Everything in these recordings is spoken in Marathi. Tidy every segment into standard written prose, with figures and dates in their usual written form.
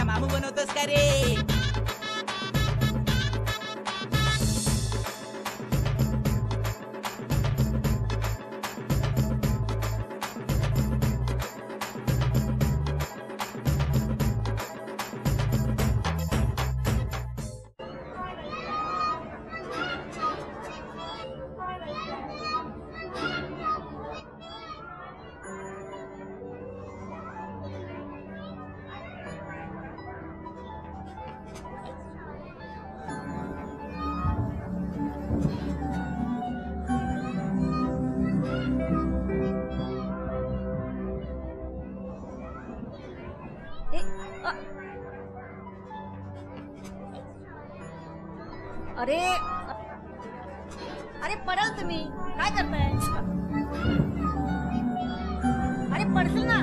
मामू बनवतोस का रे? अरे अरे पडाल तुम्ही काय करताय? अरे पडशील ना.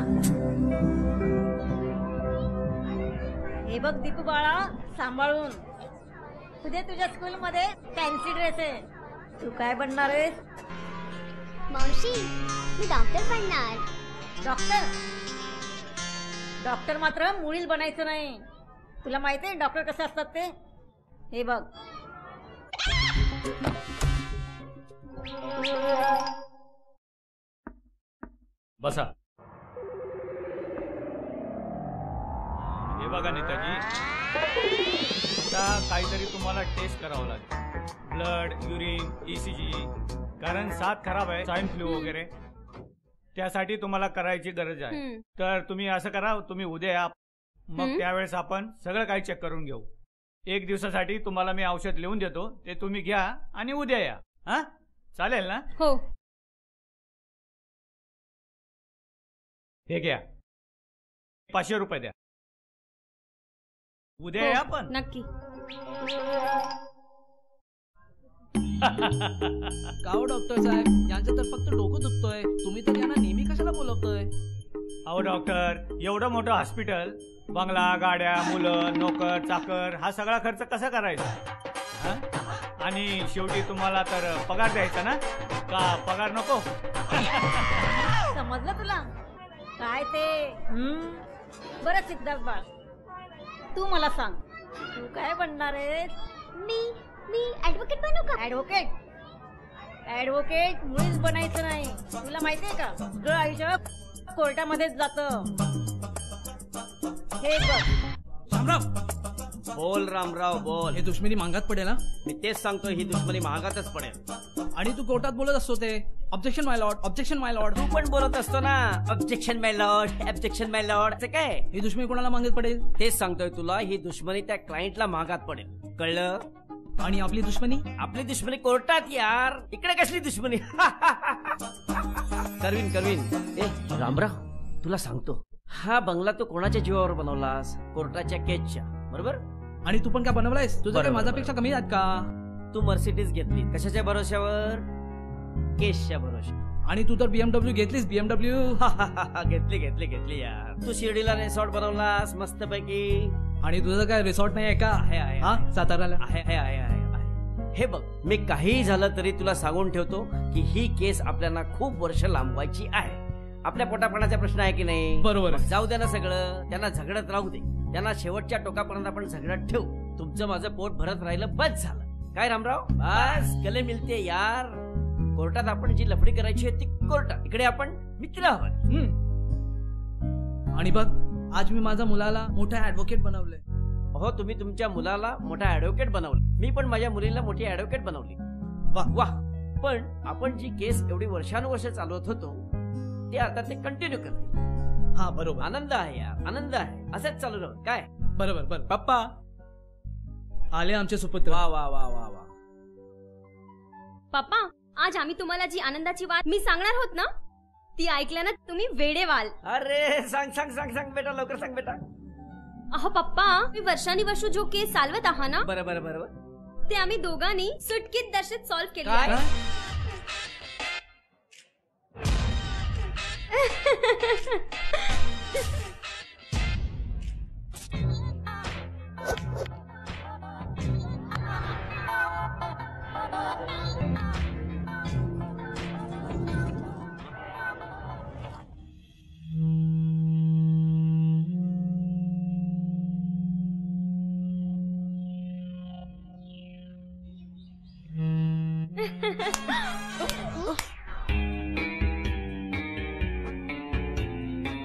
हे बघ दीपू बाळा, सांभाळून. उद्या तुझ्या स्कूल मध्ये फॅन्सी ड्रेस आहे. तू काय बनणार आहेस? मावशी, मी डॉक्टर बनणार. डॉक्टर? डॉक्टर मात्र मुळीच बनायचं नाही. तुला माहिती आहे डॉक्टर कसे असतात ते? हे बघ, बसा. हे बघा नेताजी, आता काहीतरी तुम्हाला टेस्ट करावं लागेल. Blood, urine, ECG. कारण साथ खराब आहे, स्वाईन फ्लू वगैरे. त्यासाठी तुम्हाला करायची गरज आहे. तर तुम्ही असं करा, तुम्ही उद्या या, मग त्यावेळेस आपण सगळं काही चेक करून घेऊ. 1 दिवसासाठी तुम्हाला मी औषध लिहून देतो, ते तुम्ही घ्या आणि उद्या या. हा, चालेल ना? हो. हे घ्या, 500 रुपये द्या. उद्या या पण. नक्की. काहो डॉक्टर साहेब, यांचं तर फक्त डोकं दुखतोय. तुम्ही तर यांना नेहमी कशाला बोलवतोय? अहो डॉक्टर, एवढं मोठं हॉस्पिटल, बंगला, गाड्या, मुलं, नोकर, चाकर, हा सगळा खर्च कसा करायचा? आणि शेवटी तुम्हाला तर पगार द्यायचा ना, का पगार नको? समजलं तुला काय ते? बरं सिद्धार्थ बाळ, तू मला सांग, तू काय बनणार आहेस? मी ऍडव्होकेट बनू का? ऍडव्होकेट? ऍडव्होकेट मुळीच बनायचं नाही. तुला माहितीये का, सगळं आयुष्य कोर्टामध्येच जातं. हे बघ. रामराव बोल, रामराव बोल. हे दुश्मनी महागात पडेल ना? मी तेच सांगतो, ही दुश्मनी महागातच पडेल. आणि तू कोर्टात बोलत असतो ते ऑब्जेक्शन माय लॉर्ड, ऑब्जेक्शन माय लॉर्ड. तू पण बोलत असतो ना, ऑब्जेक्शन माय लॉर्ड, ऑब्जेक्शन माय लॉर्ड. असं काय? ही दुश्मनी कोणाला महागात पडेल? तेच सांगतोय तुला, ही दुश्मनी त्या क्लायंटला महागात पडेल. कळलं? आणि आपली दुश्मनी? आपली दुश्मनी कोर्टात यार. इकडे कसली दुश्मनी? करवीन. ए रामराव, तुला सांगतो, हा बंगला तू कोणाच्या जीवावर बनवलास? कोर्टाच्या केसच्या, बरोबर? आणि तू पण काय बनवलायस? तुझं काय माझ्यापेक्षा कमी आहेत का? तू मर्सिडीज घेतली कशाच्या भरोश्यावर? केसच्या भरोश्यावर. आणि तू तर BMW घेतलीस, BMW. घेतली यार. तू शिर्डीला रिसॉर्ट बनवलास मस्त पैकी. आणि तुझं काय रिसॉर्ट नाही आहे का? आहे साताऱ्याला आहे. हे बघ, मी काही झालं तरी तुला सांगून ठेवतो की ही केस आपल्याला खूप वर्ष लांबवायची आहे. आपल्या पोटापाण्याचा प्रश्न आहे की नाही? बरोबर. जाऊ दे ना सगळं, त्यांना झगडत राहू दे. त्यांना शेवटच्या टोकापर्यंत आपण झगडत ठेवू. तुमचं माझं पोट भरत राहिलं बस झालं. काय रामराव? बस गले मिळते यार. कोर्टात आपण जी लफडी करायची आहे ती कोर्टात, इकडे आपण मित्र आहोत. आणि बघ, आज मी माझ्या मुलाला मोठा ऍडव्होकेट बनवलंय. हो, तुम्ही तुमच्या मुलाला मोठा ऍडव्होकेट बनवलं. मी पण माझ्या मुलीला मोठी ऍडव्होकेट बनवली. वाह. पण आपण जी केस एवढी वर्षानुवर्ष चालवत होतो ते आता ते कंटिन्यू करते. हा बरोबर. आनंद आहे यार, आनंद आहे. असंच चालू राहू. काय? बरोबर. पप्पा आले आमचे सुपुत्र. वा. पप्पा, आज आम्ही तुम्हाला जी आनंदाची बात मी सांगणार होत ना, ती ऐकल्यानं तुम्ही वेडे व्हाल. अरे सांग बेटा, लवकर सांग बेटा. अहो पप्पा, मी वर्षानुवर्ष जो केस चालवत आहा ना, बरोबर. ते आम्ही दोघांनी सुटकीत दर्शत सॉल्व्ह केली काय? आहे.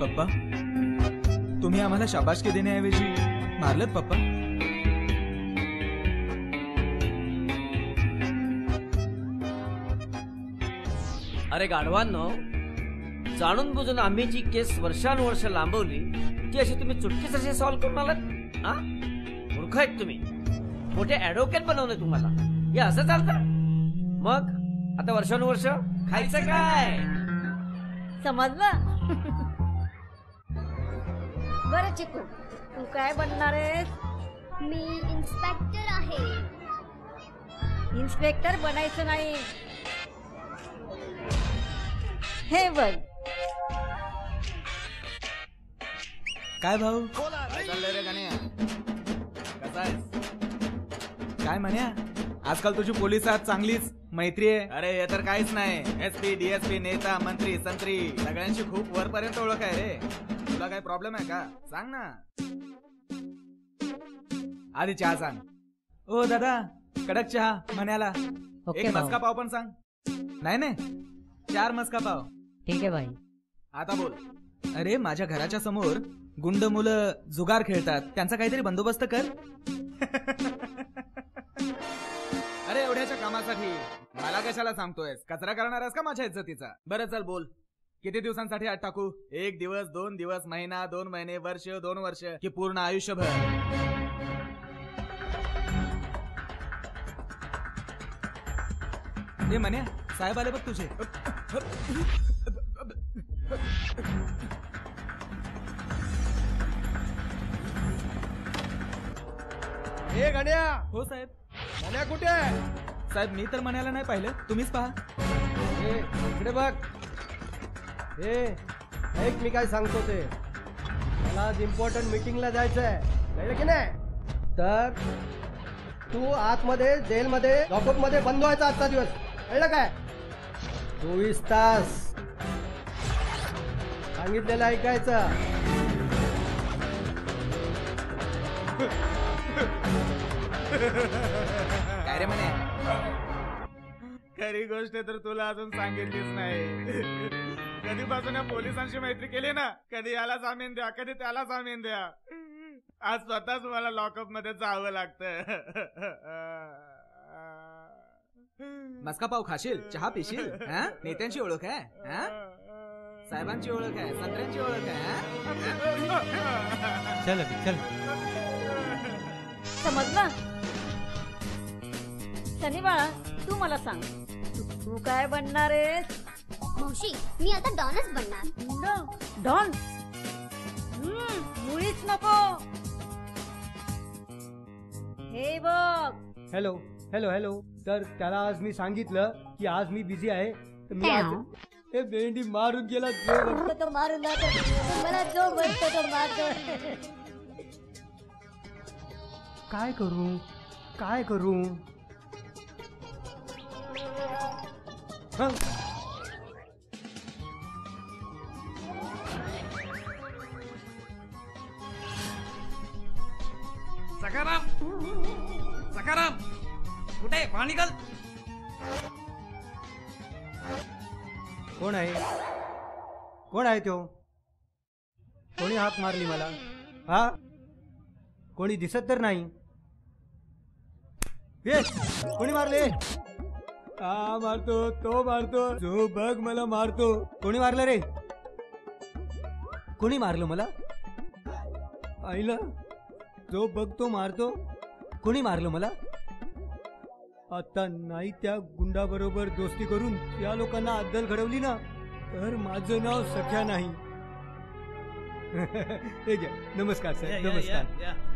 पप्पा, तुम्ही आम्हाला शाबासकी देण्याऐवजी मारलत पप्पा. अरे गाढवांनो, जाणून बुजून आम्ही जी केस वर्षानुवर्ष लांबवली ती अशी तुम्ही चुटकीच सॉल्व्ह करून आलात. हा, मूर्ख आहेत तुम्ही. मोठे ऍडव्होकेट बनवले तुम्हाला. हे असं चालतं? मग आता वर्षानुवर्ष खायचं काय? समजलं? बरं चिकू, तू काय बनणार आहेस? मी इन्स्पेक्टर आहे. इन्स्पेक्टर बनायचं नाही. हे बघ, काय भाऊ? काय चाललंय रे गाण्या? कसा आहेस? काय म्हण्या, आजकाल तुझी पोलिसात चांगलीच मैत्री आहे. अरे हे तर काहीच नाही. SP, DSP, नेता, मंत्री, संत्री सगळ्यांची खूप वरपर्यंत ओळख आहे रे. तुला काही प्रॉब्लेम आहे का? सांग ना. आधी चहा सांग. ओ दादा, कडक चहा म्हण्याला. ओके एक भाऊ. मस्का पाव पण सांग. नाही 4 मस्का पाव. ठीक आहे भाई. आता बोल. अरे माझ्या घराच्या समोर गुंड मुलं जुगार खेळतात, त्यांचा काहीतरी बंदोबस्त कर. अरे एवढ्याच्या कामासाठी मला कशाला सांगतोयस? कचरा करणार आहेस का माझ्या इज्जतीचा? बरं चल बोल. किती दिवसांसाठी आत टाकू? 1 दिवस, 2 दिवस, महिना, 2 महिने, वर्ष, 2 वर्ष की पूर्ण आयुष्यभर? हे म्हण्या, साहेब आले बघ तुझे. हे गण्या, हो साहेब. गण्या कुठे आहे? साहेब मी तर म्हणायला नाही पाहिलं, तुम्हीच पहा. हे इकडे बघ. हे ऐक, मी काय सांगतो ते. मला आज इम्पॉर्टंट मीटिंगला जायचं आहे, कळलं की नाही? तर तू आतमध्ये जेलमध्ये लॉकअपमध्ये बंद व्हायचा आजचा दिवस, कळलं काय? 24 तास सांगितलेलं ऐकायचं. काय रे म्हणे? खरी गोष्ट तर तुला अजून सांगितलीच नाही. कधीपासून या पोलिसांशी मैत्री केली ना, कधी याला जामीन द्या, कधी त्याला जामीन द्या. आज स्वतःच मला लॉकअप मध्ये जावं लागतं. मस्का पाव खाशील, चहा पिशील, हा? नेत्यांची ओळख आहे, हा? साहेबांची ओळख आहे, संत्र्यांची ओळख आहे, हा? चल अभी चल. समजलं? सनी बाळा, तू मला सांग, तू काय बनणार आहेस? मावशी, मी आता डॉनच बनणार. डॉन? मुळीच नको. हे बघ. Hello hello hello. तर त्याला आज मी सांगितलं की आज मी बिझी आहे, तर मी आज. हे भेंडी मारून गेला. जो तो मारून जातो मला, जो बनतो तो मारतो. काय करू काय करू? हं. सकाराम, सकाराम कुठे? पाणी घाल. कोण आहे? कोण आहे तो? कोणी हाक मारली मला? हा, कोणी दिसत तर नाही. हे कोणी मारले? हा मारतो, तो मारतो, जो बघ मला मारतो. कोणी मारलं रे? कोणी मारलं मला? पाहिलं? जो बघ तो मारतो. कोणी मारलं मला? आता नाही त्या गुंडाबरोबर दोस्ती करून त्या लोकांना अद्दल घडवली ना, तर माझं नाव सख्या नाही. हे घ्या. नमस्कार साहेब, नमस्कार.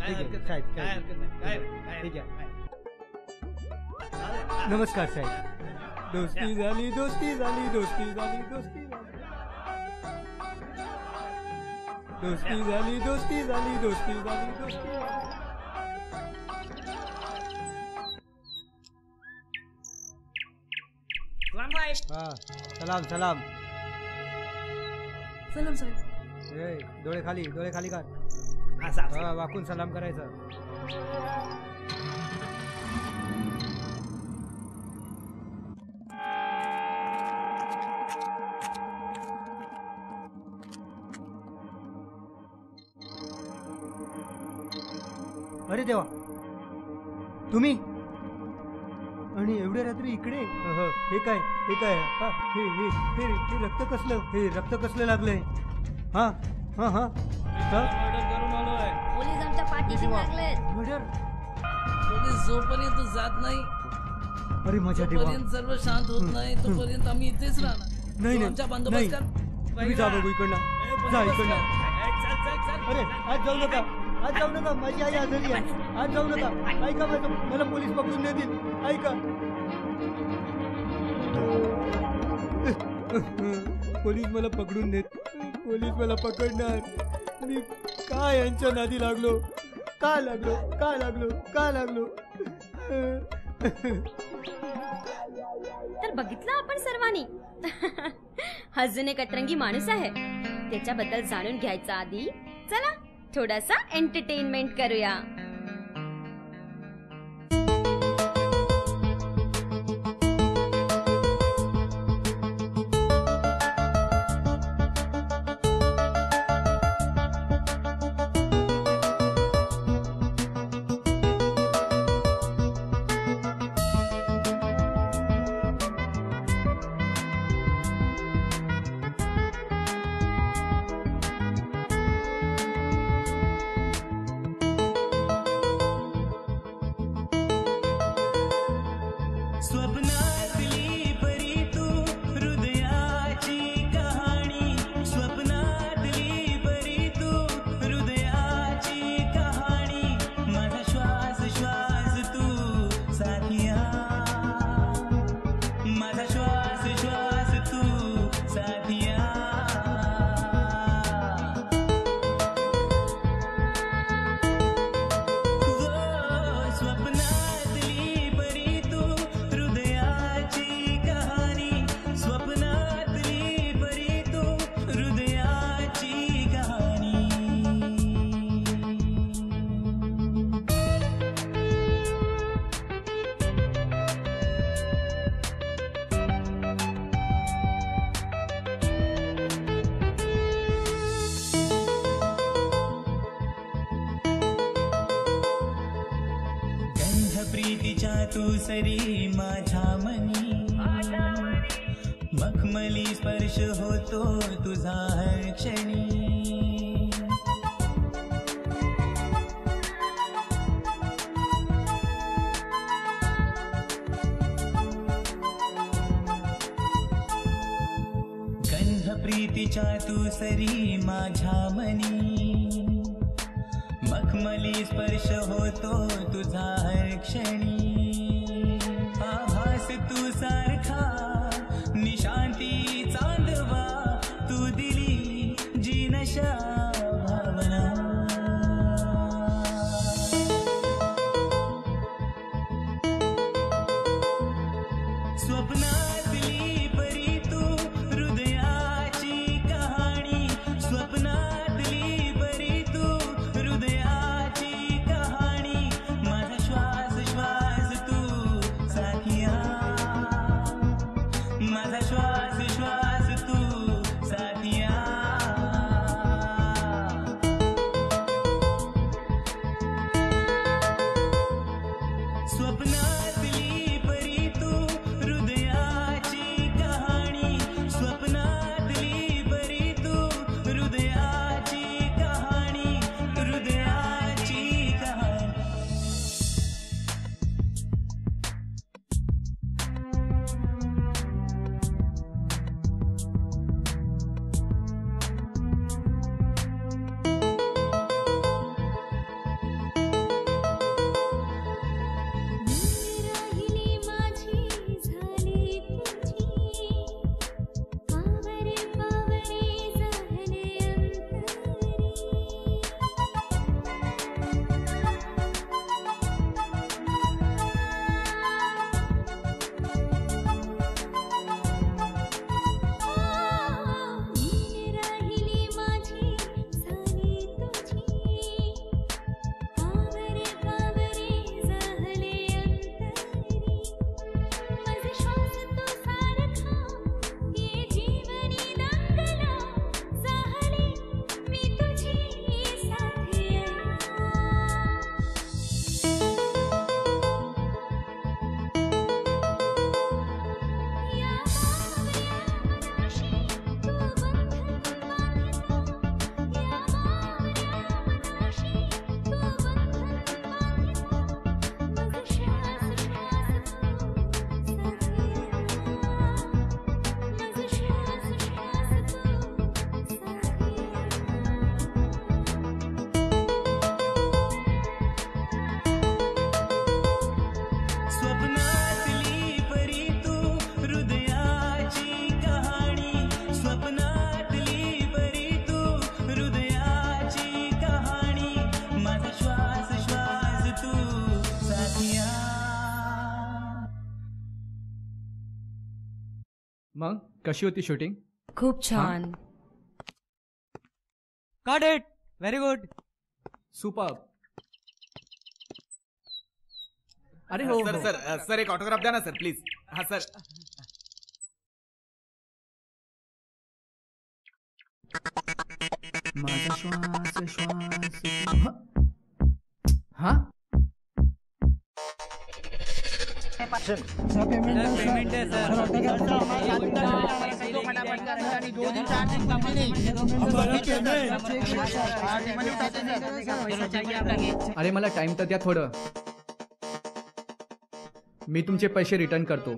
ठीक आहे साहेब, ठीक आहे. नमस्कार साहेब. दोस्ती झाली दोस्ती झाली दोस्ती झाली दोस्ती झाली दोस्ती झाली दोस्ती झाली दोस्ती झाली दोस्ती झाली. हा सलाम सलाम. सलाम साहेब. ए, डोळे खाली कर. हा वाकून सलाम करायचा. अरे देवा, तुम्ही आणि एवढ्या रात्री इकडे? हे काय हा, हे रक्त कसलं? हे रक्त कसलं लागलंय? हा हा हा पोलीस आमच्या पाठीशी लागलेत. मर्डर? पोलीस जोपर्यंत जात नाही, अरे माझ्या देवा, तोपर्यंत सर्व शांत होत नाही, तोपर्यंत आम्ही इथेच राहणार. नाही तू आमच्या बंदोबस्तात तुम्ही जा बघू इकडनं, जा इकडनं. अरे आज जाऊ नका, आज जाऊ नका, माझी आई आजारी आहे. आज जाऊ नका, ऐका माझं, मला पोलीस पकडून नेतील. ऐका, पोलीस मला पकडून नेत, पोलीस मला पकडणार. मी काय यांच्या नादी लागलो, का लागलो. तर बघितलं आपण सर्वांनी. अजून एक अतरंगी माणूस आहे, त्याच्याबद्दल जाणून घ्यायचा आधी चला थोडासा एंटरटेनमेंट करूया. तू सरी माझ्या मनी, मखमली स्पर्श होतो तुझा हर क्षणी. गंध प्रीतीच्या तू सरी माझ्या मनी, मखमली स्पर्श होतो तुझा हर क्षणी. आभास तू सारखा निशांती चांदवा, तू दिली जी नशा भावना. स्वप्नातली परी तू हृदयाची कहाणी, स्वप्नातली परी तू हृदयाची कहाणी. माझा श्वास श्वास तू साथिया, माझा श्वास श्वास तू साथिया. स्वप्नातली परी तू हृदयाची कहाणी, स्वप्नातली परी तू हृदयाची कहाणी, हृदयाची कहाणी. मग कशी होती शूटिंग? खूप छान. Got it. Very good. Super. अरे हो सर सर सर एक ऑटोग्राफ द्या ना सर प्लीज. हा सर. माझा श्वास श्वास. हा पेमेंट आहे अरे मला टाइम तर द्या थोडं. मी तुमचे पैसे रिटर्न करतो.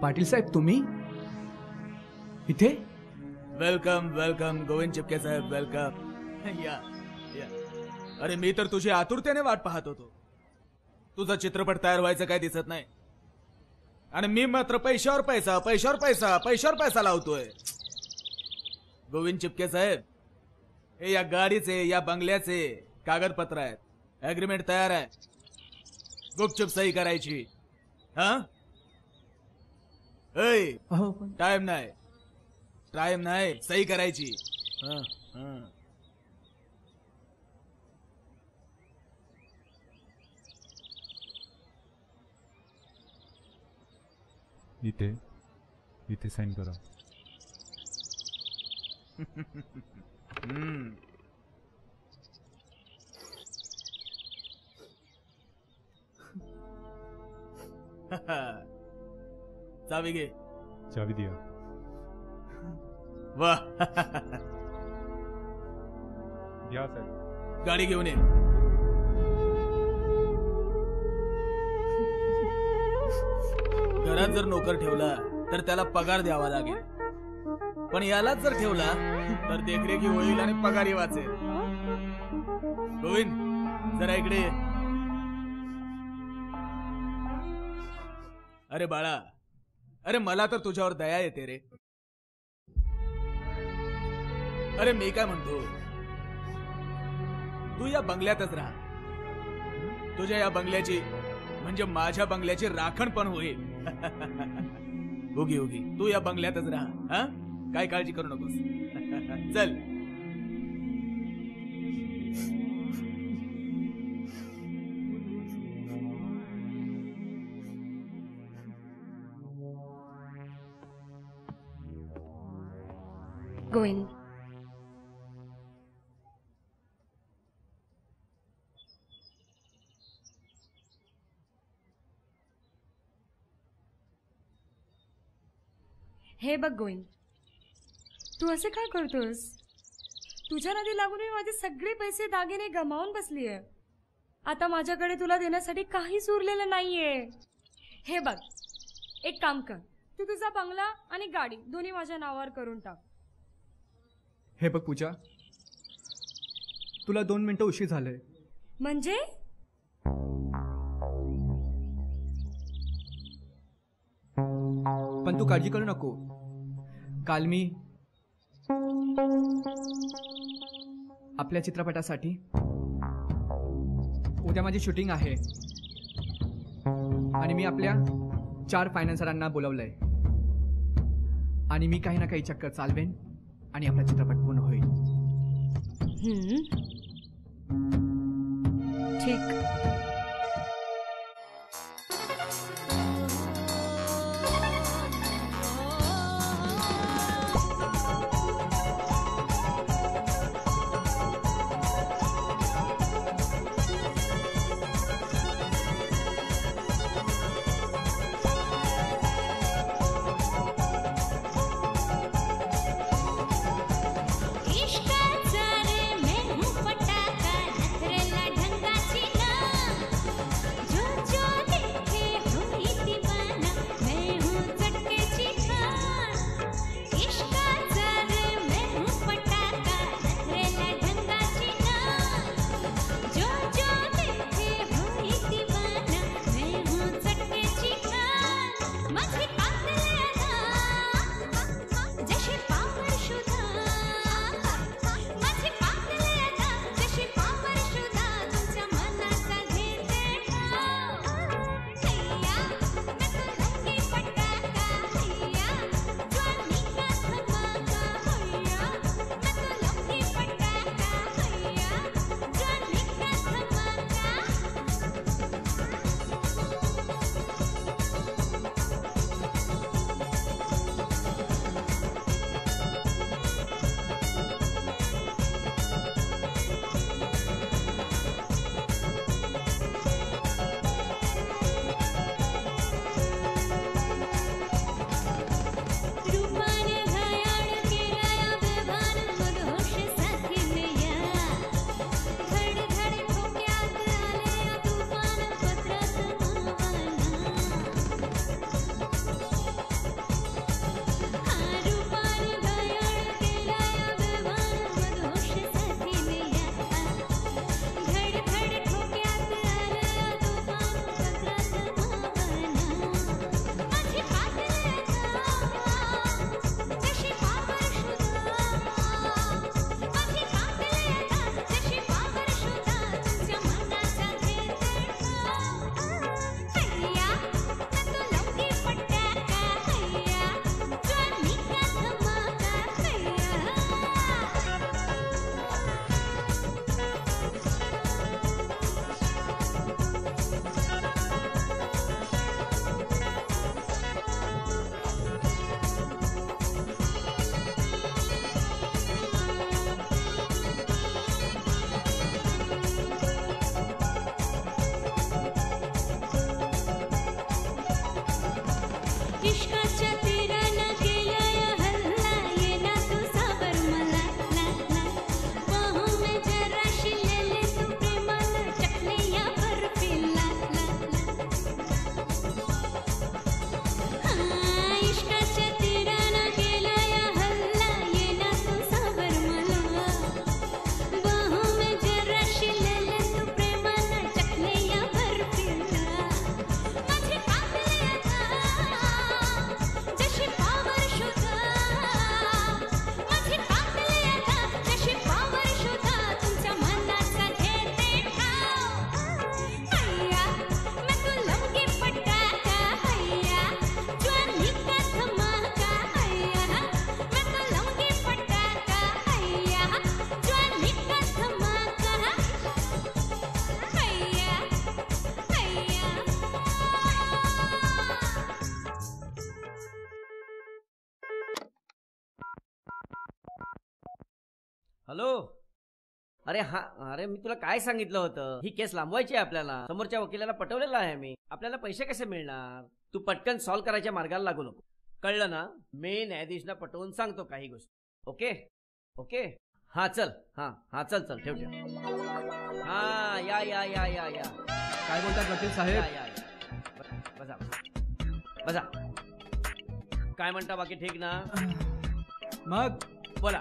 पाटील साहेब तुम्ही इथे? वेलकम वेलकम गोविंद चिपके साहेब वेलकम. या या. अरे मी तर तुझी आतुरतेने वाट पाहत होतो. तुझा चित्रपट तयार व्हायचं काय दिसत नाही आणि मी मात्र पैशावर पैसा पैशावर पैसा पैशावर पैसा लावतोय. गोविंद चिपके साहेब हे या गाडीचे या बंगल्याचे कागदपत्र आहेत. अग्रीमेंट तयार आहे. गुपचूप सही करायची. हा टाइम नाही टाइम नाही सही करायची. इथे इथे साइन करा. चावी घे. चावी दिया. वाह. या सर. गाडी घेऊन ये. घरात जर नोकर ठेवला तर त्याला पगार द्यावा लागेल पण यालाच जर ठेवला तर देखरेखी होईल आणि पगारी वाचेल. गोविंद जरा इकडे ये. अरे बाळा अरे मला तर तुझ्यावर दया येते रे. अरे मी काय म्हणतो तू या बंगल्यातच राहा. तुझ्या या बंगल्याची म्हणजे माझ्या बंगल्याची राखण पण होईल. उगी उगी तू या बंगल्यातच राहा. हा काय काळजी करू नकोस. चल. गोविंद हे बघ गोविंद तू असे काय करतोस? तुझ्या नादी लागून मी माझे सगळे पैसे दागिने गमावून बसलीये. आता माझ्याकडे तुला देण्यासाठी काहीच उरलेलं नाहीये. हे बघ एक काम कर तू तुझा बंगला आणि गाडी दोन्ही माझ्या नावावर करून टाक. हे बघ पूजा तुला 2 मिनिटं उशीर झालंय. म्हणजे पण तू काळजी करू नको. काल मी आपल्या चित्रपटासाठी उद्या माझी शूटिंग आहे आणि मी आपल्या 4 फायनान्सरांना बोलवलंय आणि मी काही ना काही चक्कर चालवेन आणि आपला चित्रपट पूर्ण होईल. ठीक. इश्क रे मैं हूँ हॅलो. अरे हा, अरे मी तुला काय सांगितलं होतं, ही केस लांबवायची आहे आपल्याला. समोरच्या वकिलाला पटवलेलं आहे मी. आपल्याला पैसे कसे मिळणार? तू पटकन सॉल्व्ह करायच्या मार्गाला लागू नको, कळलं ना? मी न्यायाधीशना पटवून सांगतो काही गोष्टी. Okay okay. हा चल, हा चल चल, ठेव ठेव. हा या या या या या. काय बोलतात वकील साहेब? या या या. बसा बसा. काय म्हणता, बाकी ठीक ना? मग बोला.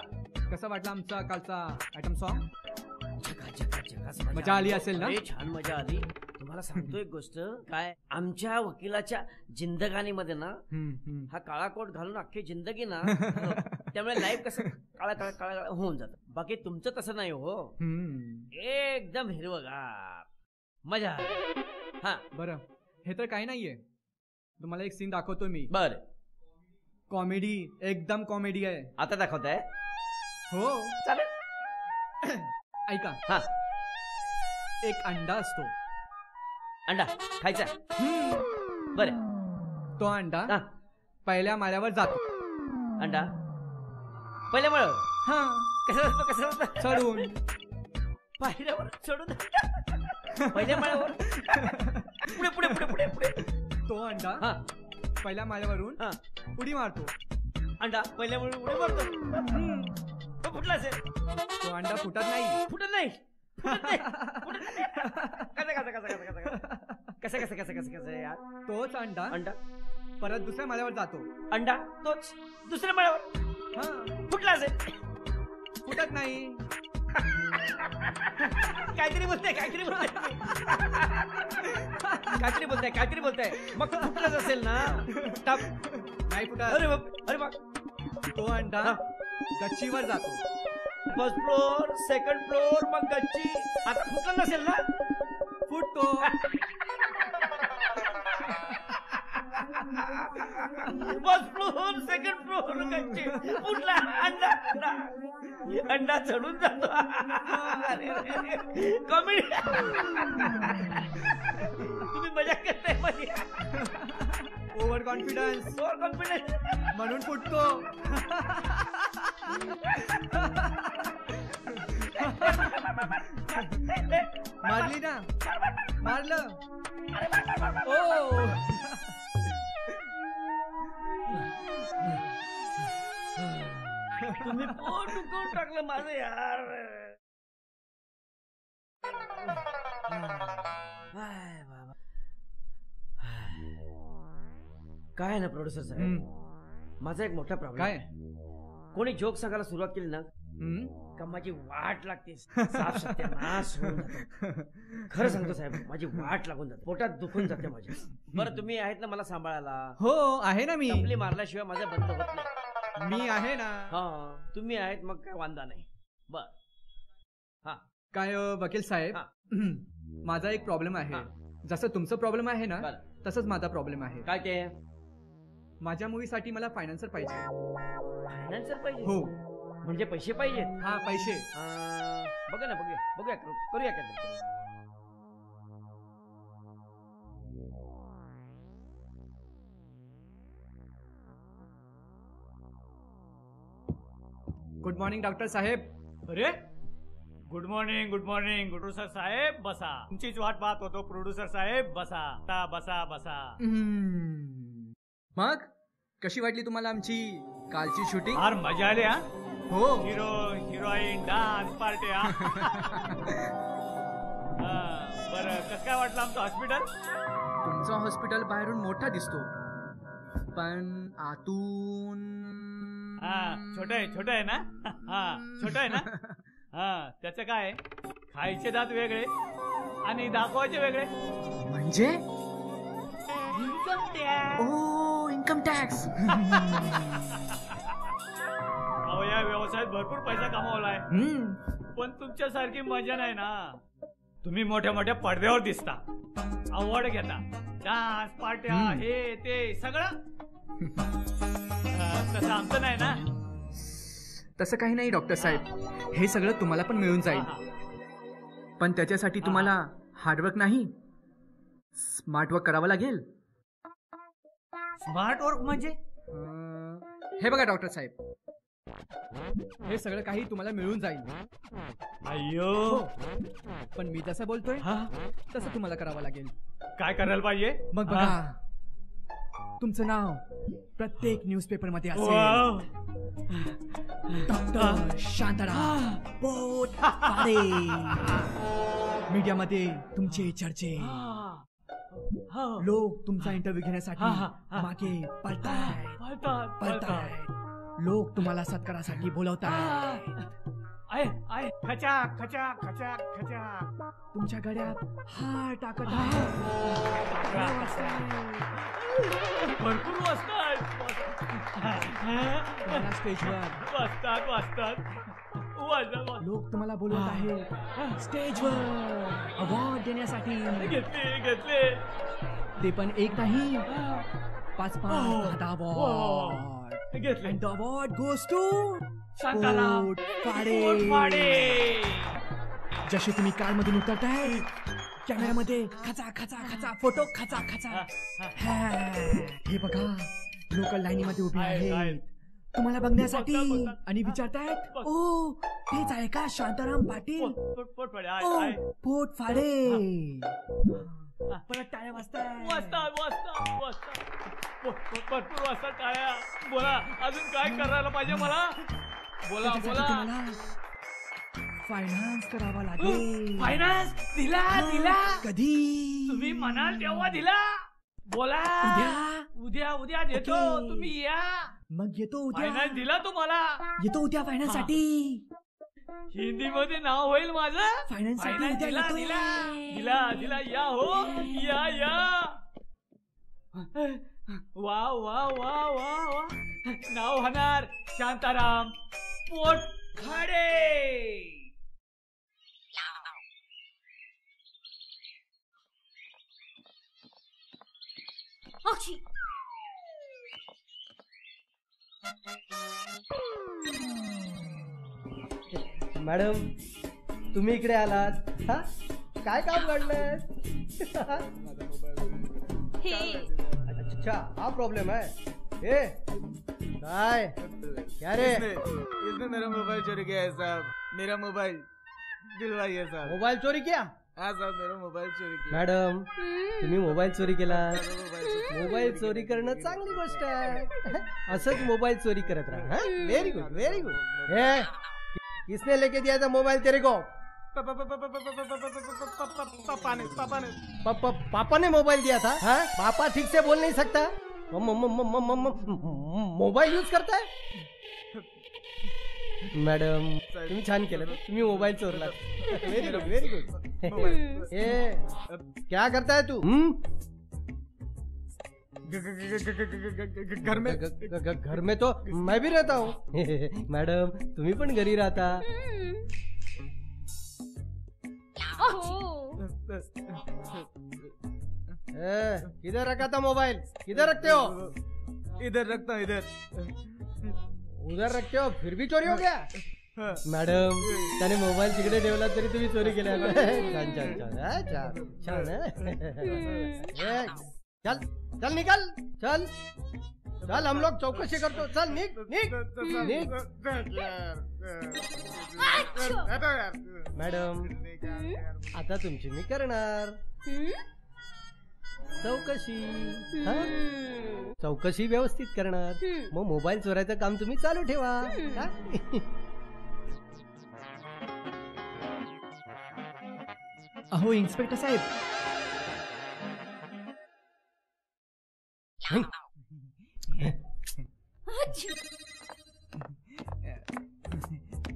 कसा वाटला आमचा कालचा आयटम सॉन्ग? झकाझक मजा आली असेल ना? छान मजा आली. तुम्हाला सांगतो एक गोष्ट, काय आमच्या वकिलाच्या जिंदगानीमध्ये ना हा काळा कोट घालून अख्खी जिंदगी ना त्यामुळे लाईफ कसं काळा काळा काळा होऊन जात. बाकी तुमचं तसं नाही हो, एकदम हिरवगार, मजा. हा बरं, हे तर काही नाहीये. तुम्हाला एक सीन दाखवतो मी. बर. कॉमेडी, एकदम कॉमेडी आहे. आता दाखवताय? हो चालेल. ऐका. हा. एक अंडा असतो. अंडा खायचा? बर. तो अंडा पहिल्या माळ्यावर जातो. अंडा पहिल्या माळ्यावर? हा. कसं असतं? चढून. पायऱ्यावर चढून पहिल्या माळ्यावर? पुढे पुढे पुढे पुढे पुढे. तो अंडा पहिल्या माळ्यावरून उडी मारतो. अंडा पहिल्या माळ्यावर उडी मारतो. तो फुटला असेल. तो अंडा फुटत नाही. फुटत नाही. कसं यार? तोच अंडा परत दुसऱ्या माळ्यावर जातो. अंडा तोच दुसऱ्या माळ्यावर फुटला असेल. फुटत नाही. काहीतरी बोलताय. मग फुटलाच असेल ना? नाही फुटत. अरे बाप. तो अंडा गच्चीवर जातो. फर्स्ट फ्लोर, सेकंड फ्लोर, मग गच्ची. आता फुटलं नसेल ना? फुटतो. फर्स्ट फ्लोर, सेकंड फ्लोर, गच्ची, फुटला. अंडा चढून जातो. कॉमेडी. तुम्ही मजा करताय माझी. ओव्हर कॉन्फिडन्स म्हणून फुटतो. मारली ना? मारलं. ओ तुम्ही पोट दुखवून टाकलं माझं यार. काय ना प्रोड्युसर साहेब, माझा एक मोठा प्रॉब्लेम काय? कोणी जोक सांगायला सुरुवात केली ना का माझी वाट लागते. साफ सत्यानाश होऊन जातो. खरं सांगतो साहेब, माझी वाट लागून जाते, पोटात दुखून जाते माझ्या. बरं तुम्ही आहेत ना मला सांभाळायला? हो आहे ना मी. टपली मारल्याशिवाय माझा बंद होत नाही. मी आहे ना. हा तुम्ही आहेत मग काय वांदा नाही. बर. हा काय वकील साहेब, माझा एक प्रॉब्लेम आहे. जसं तुमचं प्रॉब्लेम आहे ना तसंच माझा प्रॉब्लेम आहे. काय ते? माझ्या मूवीसाठी मला फायनान्सर पाहिजे. फायनान्सर पाहिजे? हो. म्हणजे पैसे पाहिजे? हा पैसे. बघा ना, बघूया करूया काय. गुड मॉर्निंग डॉक्टर साहेब. अरे गुड मॉर्निंग प्रोड्युसर साहेब बसा. तुमचीच वाट पाहत होतो प्रोड्युसर साहेब. बसा बसा. मग कशी वाटली तुम्हाला आमची कालची शूटिंग? फार मजा आली. हा हो. Hero heroine dance party. बरं कसं काय वाटलं आमचं हॉस्पिटल? तुमचं हॉस्पिटल बाहेरून मोठा दिसतो पण आतून छोट आहे ना? छोट आहे ना? त्याचं काय, खायचे दात वेगळे आणि दाखवायचे वेगळे. म्हणजे इन्कम टॅक्स. ओ इन्कम टॅक्स. अहो या व्यवसायात भरपूर पैसा कमावलाय पण तुमच्यासारखी मजा नाही ना. तुम्ही मोठ्या मोठ्या पडद्यावर दिसता, अवॉर्ड घेता, डान्स पार्ट्या हे ते सगळं. तसं आमचं नाही ना. तसं काही नाही डॉक्टर साहेब, हे सगळं तुम्हाला पण मिळून जाईल पण त्याच्यासाठी तुम्हाला हार्डवर्क नाही स्मार्ट वर्क करावं लागेल. स्मार्ट वर्क म्हणजे? हे बघा डॉक्टर साहेब, हे सगळं काही तुम्हाला मिळून जाईल. अय्यो. पण मी जसं बोलतोय तसं तुम्हाला करावं लागेल. काय करायला पाहिजे? मग बघा, तुमचं नाव प्रत्येक न्यूजपेपर मध्ये असेल. डॉक्टर शांताराम पोटफाडे. मीडियामध्ये तुमचे चर्चे. लोक तुमचा इंटरव्ह्यू घेण्यासाठी मागे पळतायत. लोक तुम्हाला सत्कारासाठी बोलवतायत. खचा खचा खचा खचा. तुमच्या गड्यात हार टाकत आहे. भरपूर वाजतात. स्टेजवर वाजतात. लोक तुम्हाला बोलवत आहेत स्टेजवर अवॉर्ड देण्यासाठी. घेतले. ते पण एक नाही, 5-5 award. And the award goes to Shantaram Potphade. जसे तुम्ही कार मधून उतरताय, कॅमेरामध्ये खचा खचा खचा फोटो खचा खचा. हे बघा, लोक लाईनीमध्ये उभे आहेत तुम्हाला बघण्यासाठी आणि विचारतायत, ओ तेच आहे का शांताराम पाटील? पोटफाडे. परत टाळ्या वाजतात. भरपूर वाजतात टाळ्या. बोला, अजून काय करायला पाहिजे मला? बोला. फायनान्स करावा लागेल. फायनान्स दिला. कधी तुम्ही म्हणाल तेव्हा दिला. बोला. उद्या देतो. तुम्ही या. मग येतो उद्या. फायनान्स दिला तुम्हाला. येतो उद्या फायनान्स साठी. हिंदी मध्ये नाव होईल माझं. फायनान्स दिला. या हो, या. वा. नाव होणार शांताराम पोटफाडे. मॅडम, तुम्ही इकडे आलात. काय काम घडलंय? अच्छा, हा प्रॉब्लेम है. काय क्या रे? इसने मेरा मोबाइल चोरी किया है साहब. मेरा मोबाइल दिलवाइए साहब. मोबाईल चोरी किया? हाँ साहब, मेरा मोबाइल चोरी किया. मॅडम, तुम्ही मोबाईल चोरी केला. मोबाईल चोरी करणं चांगली गोष्ट आहे. असंच मोबाईल चोरी करत राहा. Very good. किसने लेके दिया था मोबाइल तेरे को? पापा ने मोबाइल दिया था. पापा ठीक से बोल नहीं सकता, मोबाइल यूज करता है. मॅडम, तुम्ही छान केलं. तुम्ही मोबाईल चोरला. Very good. क्या करता है तू? घर में तो मैं भी रहता हूँ. मॅडम, तुम्ही पण घरी राहता. किधर रखा था मोबाइल? किधर रखते हो? इधर रखता हूँ. उधर रखते हो, फिर भी चोरी हो गया. मॅडम, त्याने मोबाईल तिकडे ठेवला तरी तुम्ही चोरी केल्या. छान. चल निकल. चल, हम लोग चौकशी करतो. चल निक. मॅडम, आता तुमची मी करणार चौकशी व्यवस्थित करणार. मग मोबाईल चोरायचं काम तुम्ही चालू ठेवा. अहो इन्स्पेक्टर साहेब,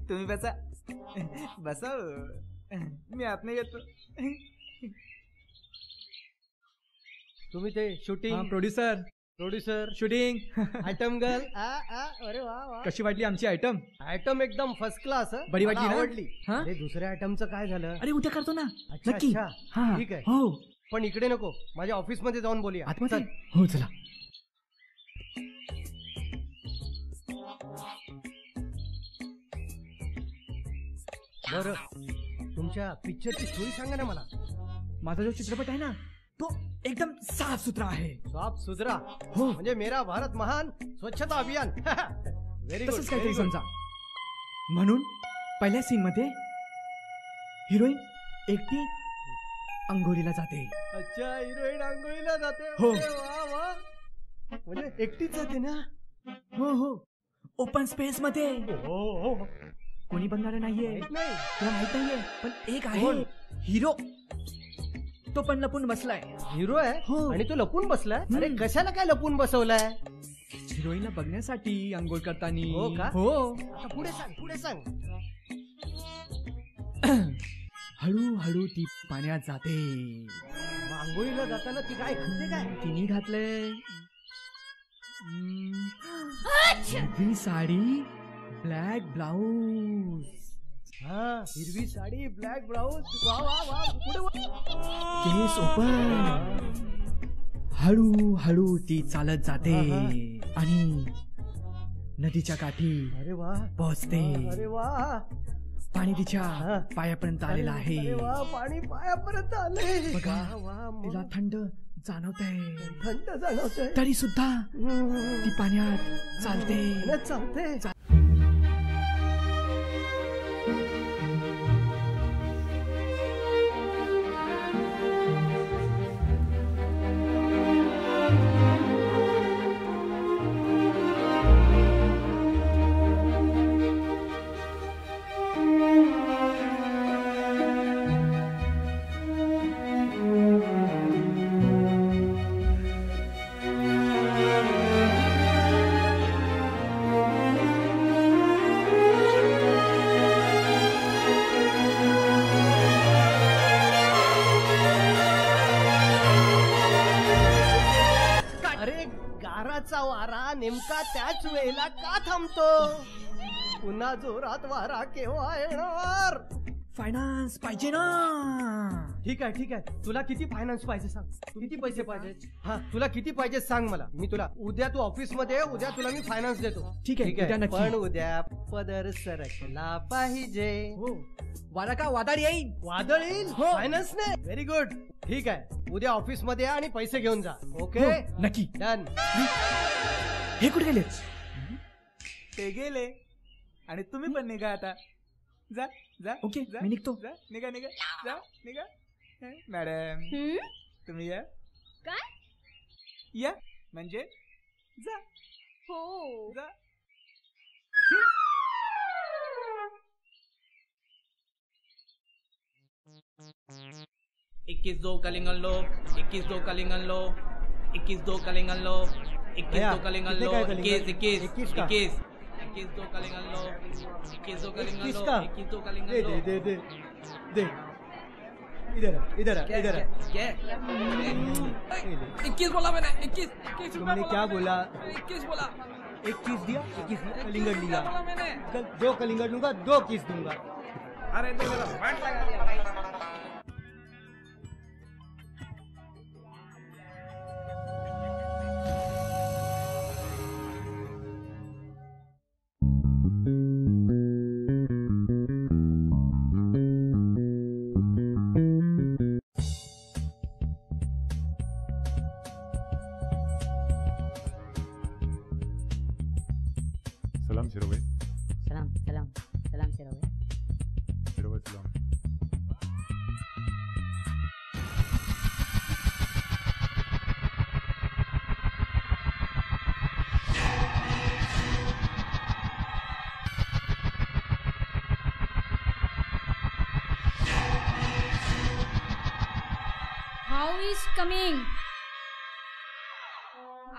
तुम्ही बसा. मी आत नाही येतो. तुम्ही ते shooting producer shooting item girl. अरे वा. कशी वाटली आमची आयटम? आयटम एकदम फर्स्ट क्लास. बरी वाटली ना? आवडली. अरे दुसऱ्या आयटमचं काय झालं? अरे उद्या करतो ना. नक्की. ठीक आहे. हो, पण इकडे नको, माझ्या ऑफिस मध्ये जाऊन बोलूया. आतमध्ये? हो, चला. बरं, तुमच्या पिक्चरची स्टोरी सांगा ना मला. माझा जो चित्रपट आहे ना, तो एकदम साफ सुथरा आहे. साफ सुथरा? हो. म्हणजे मेरा भारत महान स्वच्छता अभियान. तसंच काहीतरी समजा. म्हणून पहिल्या सीन मध्ये हिरोईन एकटी अंघोळीला जाते. अच्छा, हिरोईन आंघोळीला जाते. हो. वा वा, म्हणजे एकटीच जाते ना. हो हो, ओपन स्पेस मध्ये. हो, कोणी बघणार नाहीये. नाही, तुला माहित नाहीये, पण एक आहे कोण? हिरो. तो पण लपून बसलाय. हिरो आहे. हो. आणि तो लपून बसलाय. अरे कशाला काय लपून बसवलाय? हिरोईनला बघण्यासाठी अंघोळ करताना. हो का? हो. आता पुढे सांग, पुढे सांग. हळूहळू ती पाण्यात जाते. आंघोळीला जाताना ती काय घालते काय? तिने घातलंय हिरवी साडी, ब्लॅक ब्लाऊज. हा, हिरवी साडी, ब्लॅक ब्लाऊज. वा वा वा, पुढे केस ओपन. हळूहळू ती चालत जाते आणि नदीच्या काठी अरे वा पोहोचते. अरे वा, पाणी तिच्या पायापर्यंत आलेलं आहे. अरे वा, पाणी पायापर्यंत आले. बघा, वा, तिला थंड जाणवतंय. थंड जाणवतंय. तरी सुद्धा ती पाण्यात चालते. चालते. वारा नेमका त्याच वेळेला का थांबतो? पुन्हा जोरात वारा केव्हा येणार? फायनान्स पाहिजे ना. ठीक आहे, ठीक आहे. तुला किती फायनान्स पाहिजे सांग. किती पैसे पाहिजे? हा, तुला किती पाहिजे सांग मला. मी तुला उद्या, तू ऑफिस मध्ये, उद्या तुला मी फायनान्स देतो. ठीक आहे, उद्या नक्की. पण उद्या पदर सरकला पाहिजे. हो. वारा का वादळ येईल? वादळ येईल? हो. फायनान्स ने. Very good. ठीक आहे, उद्या ऑफिस मध्ये आणि पैसे घेऊन जा. ओके, नक्की. डन. हे कुठे गेले? ते गेले आणि तुम्ही पण निघा आता. जा जा. ओके, मी निघतो. जा, निघा निघा, जा निघा. मॅडम तुम्ही या. काय या म्हणजे जा. हो जा. 21-2 कलिंगन लो, 21-2 कलिंगन लो, 21-2 कलिंगन लो, 21-2 कलिंगन लो, 21-2 कलिंगन लो, 21-2 कलिंगन लो, 21-2 कलिंगन लो. दे इधर इधर इधर. क्या? 21 बोला मैंने. 21 तुमने क्या बोला? 21 बोला. 21 दिया, 21 कलिंगड लिया. बोला मैंने. 2 कलिंगड लूंगा, 2 किस दूंगा. अरे तो मेरा बैंड लगा दिया भाई. सलाम शिरोभाई. सलाम सलाम सलाम शिरोभाई. शिरोभाई सलाम. How is coming.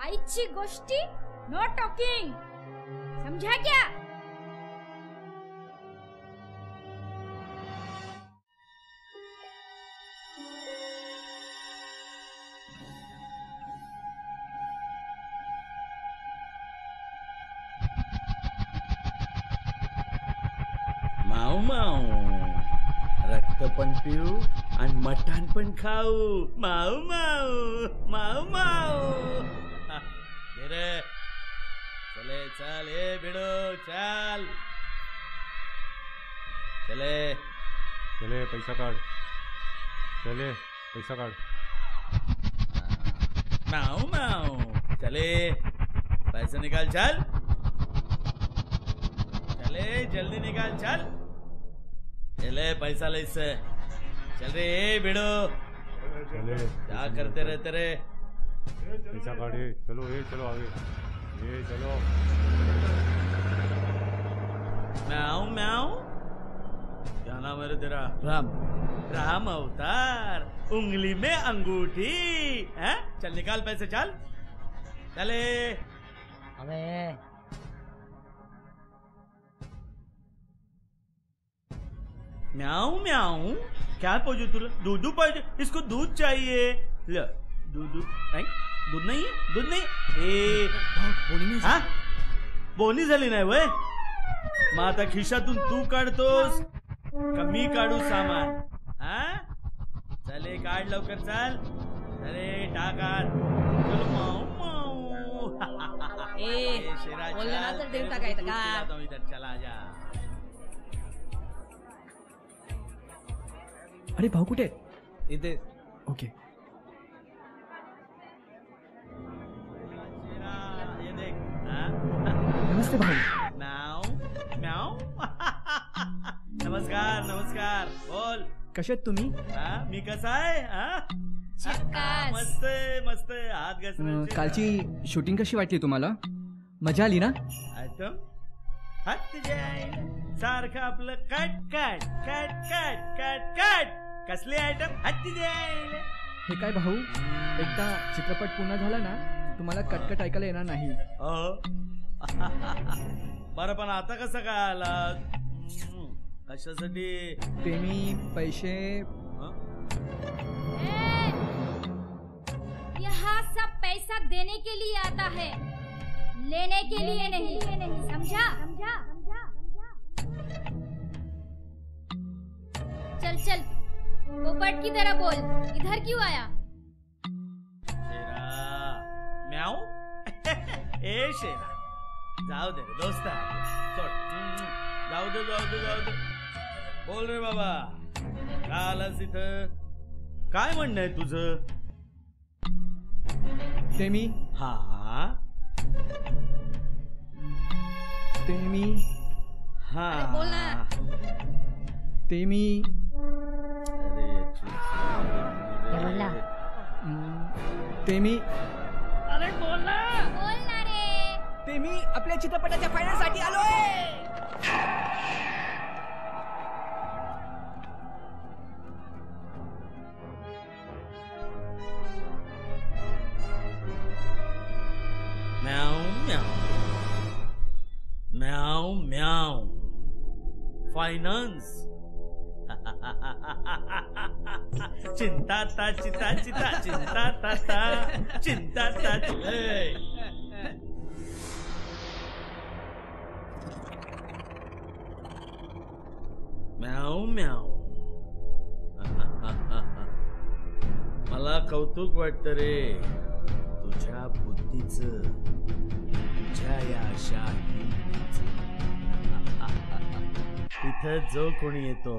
आईची गोष्टी नो टॉकिंग. समझा क्या? माऊ माऊ रक्त पण पिऊ आणि मटण पण खाऊ. माऊ माऊ माऊ माऊ. रे चले चल ए भिडो चल. चले चले पैसा काढ. चले पैसा काढ. माऊ माऊ चले पैसा निकाल चल. चले जल्दी निकाल चल चले पैसा ले इससे चल रे ए बिड़ो चले क्या करते रहते रे पैसा काढ़े चलो ये चलो आगे ये चलो म्याऊ क्या नाम है रे तेरा राम राम अवतार उंगली में अंगूठी है चल निकाल पैसे चल चले अबे म्याऊ म्याऊ क्या पाहिजे तुला दूध पाहिजे इसको दूध चाहिए ल दूध दूध नाही दूध नाही ए हा बोनी झाली नाही वय मग आता खिशातून तू काढतोस कमी काढू सामान हा चले काढ लवकर चाल चले टाकात चलो माऊ माऊ शेरा बोललं ना तर देऊन टाकायचं का इधर चला जा अरे भाऊ कुठे इथे ओके ये देख हा? नमस्ते भाऊ म्याऊ म्याऊ नमस्कार नमस्कार बोल कसे आहेत तुम्ही हा मी कसा आहे हा? मस्त मस्त हात घसरायचे कालची शूटिंग कशी वाटली तुम्हाला मजा आली ना आयटम हात तुझ्या सारखं आपलं cut cut cut cut cut cut कसले आयटम हात तुझ्या हे काय भाऊ एकदा चित्रपट पूर्ण झाला ना तुम्हाला कटकट ऐकायला येणार नाही बरं पण आता कसं काय आला कशासाठी ते मी पैसे यहाँ सब पैसा देने के लिए आता है लेने के लिए नहीं समझा चल चल पोपट की तरह बोल इधर क्यों आया म्याऊ ए शेरा जाऊ दे दोस्त सोड जाऊ दे जाऊ दे जाऊ दे बोल रे बाबा का आलास इथं काय म्हणणं आहे तुझं ते मी हा ते मी हा बोल ना ते मी बोला ते मी अरे बोल ना रे ते मी आपल्या चित्रपटाच्या फायनल साठी आलोय म्याऊ म्याऊ म्याऊ म्याऊ फायनान्स चिंता ता चिता चिता चिंता ता ता चिंता ता म्याऊ म्याऊ मला कौतुक वाटतं रे तुझ्या बुद्धीचं तुझ्या या अशा तिथं जो कोणी येतो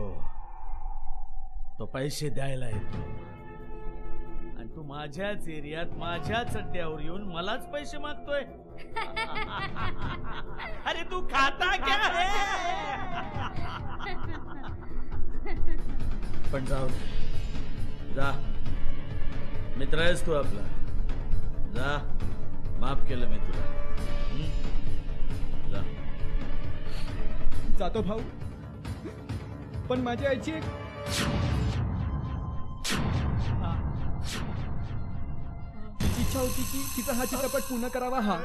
तो पैसे द्यायला येतो आणि तू माझ्याच एरियात माझ्याच अड्ड्यावर येऊन मलाच पैसे मागतोय अरे तू खाता क्या है पण जाऊ जा मित्र आहेस तू आपला जा माफ केलं मी तुला जा जातो भाऊ पण माझ्या आईची एक इच्छा होती की तिचा हा चित्रपट पूर्ण करावा हा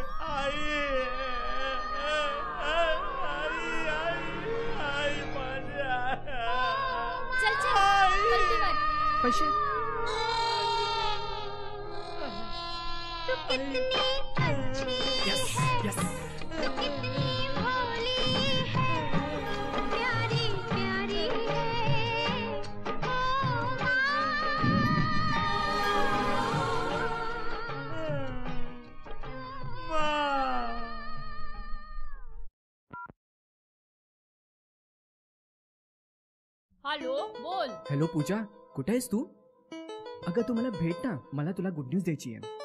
चल चल पलटीवर पैसे यस यस हॅलो बोल. हॅलो पूजा कुठे आहेस तू अगं तू मला भेट ना मला तुला गुड न्यूज द्यायची आहे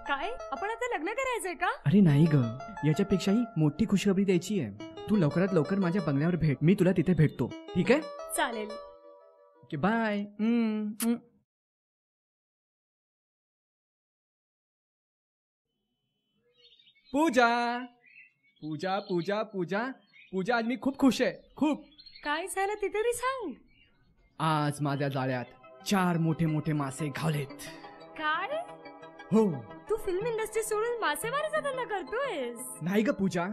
काय आपण आता लग्न करायचंय का? अरे नाही ग याच्यापेक्षाही मोठी खुशखबरी द्यायची आहे तू लवकरात लवकर माझ्या बंगल्यावर भेट, मी तुला तिथे भेटतो. ठीक आहे? चालेल. Okay bye. पूजा पूजा पूजा पूजा पूजा, आज मी खूप खुश आहे. खूप. काय झालं ते तरी सांग. आज माझ्या जाळ्यात 4 मोठे मोठे मासे घावलेत. काय? हो. तू फिल्म इंडस्ट्री सोडून मासेमारीचा धंदा करतोयस? नाही ग पूजा,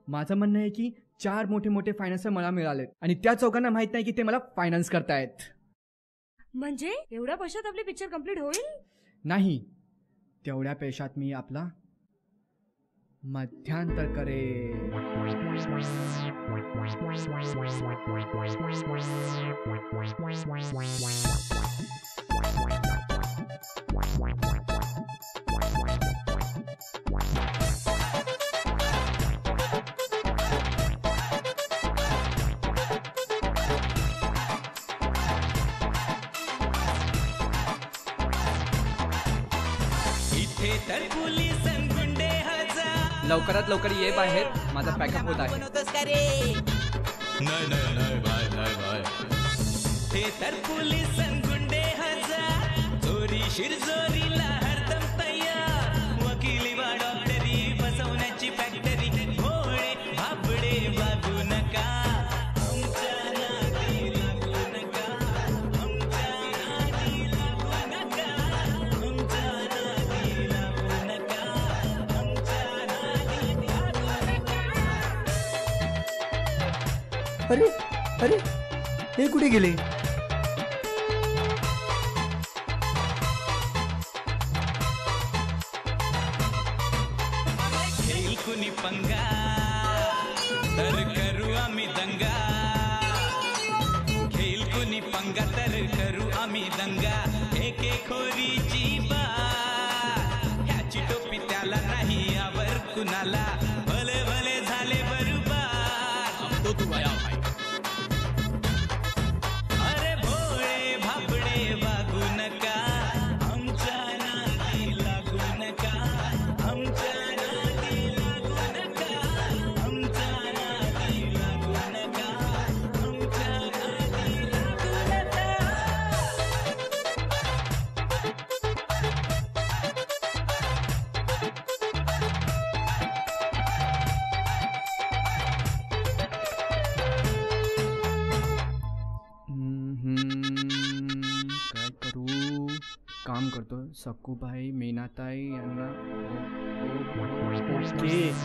माझं म्हणणं आहे की 4 मोठे मोठे फायनान्सर मला मिळालेत आणि त्या चौघांना माहित नाही की ते मला फायनान्स करतायत. म्हणजे एवढ्या पैशात आपली पिक्चर कम्प्लीट होईल? नाही, तेवढ्या पैशात मी आपला मध्यांतर करेन. इथे तर पोलीस गुंडे हजार. लवकरात लवकर ये बाहेर, माझा पॅकअप होत आहे. बनवतोस का रे? नाही भाई. ते तर पोलीस गुंडे हजार. चोरी शिरजोरीला हरदम तयार. वकिली वा डॉक्टरी बसवण्याची फॅक्टरी. भोळे भाबडे वागू नका. आमच्या नादी लागू नका. आमच्या नादी लागू नका. आमच्या नादी लागू नका. आमच्या नादी लागू नका. अरे अरे, हे कुठे गेले? खेळ कुणी पंगा तर करू आम्ही दंगा. खेळ कुणी पंगा तर करू आम्ही दंगा. एके खोरीची बात, ह्याची टोपी त्याला नाही यावर कुणाला. भले भले झाले बरोबर. तो तू आया भाई. अरे भोळे भाबडे वागू नका. आमच्या नादी लागू नका. आमच्या नादी लागू नका. आमच्या नादी लागू नका. आमच्या नादी लागू नका. काय करू? काम करतो. सक्कूबाई, मीनाताई यांना. ओके.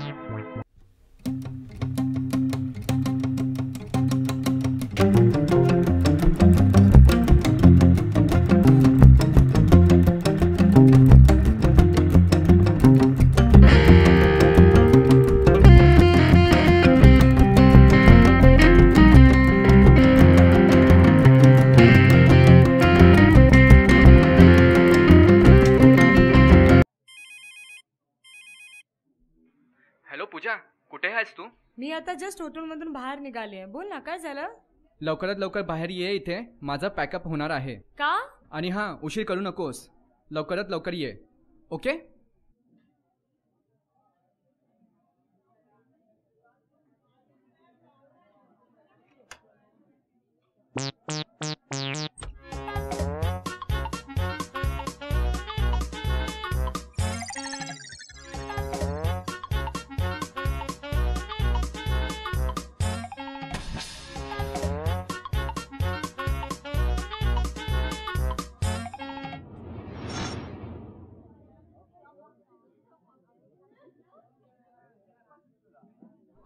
हॅलो पूजा, कुठे आहेस तू? मी आता जस्ट हॉटेलमधून बाहेर निघाले. बोल ना, काय झालं? लवकरात लवकर बाहेर ये इथे, माझा पॅकअप होणार आहे. का? आणि हां, उशीर करू नकोस. लवकरात लवकर ये. ओके?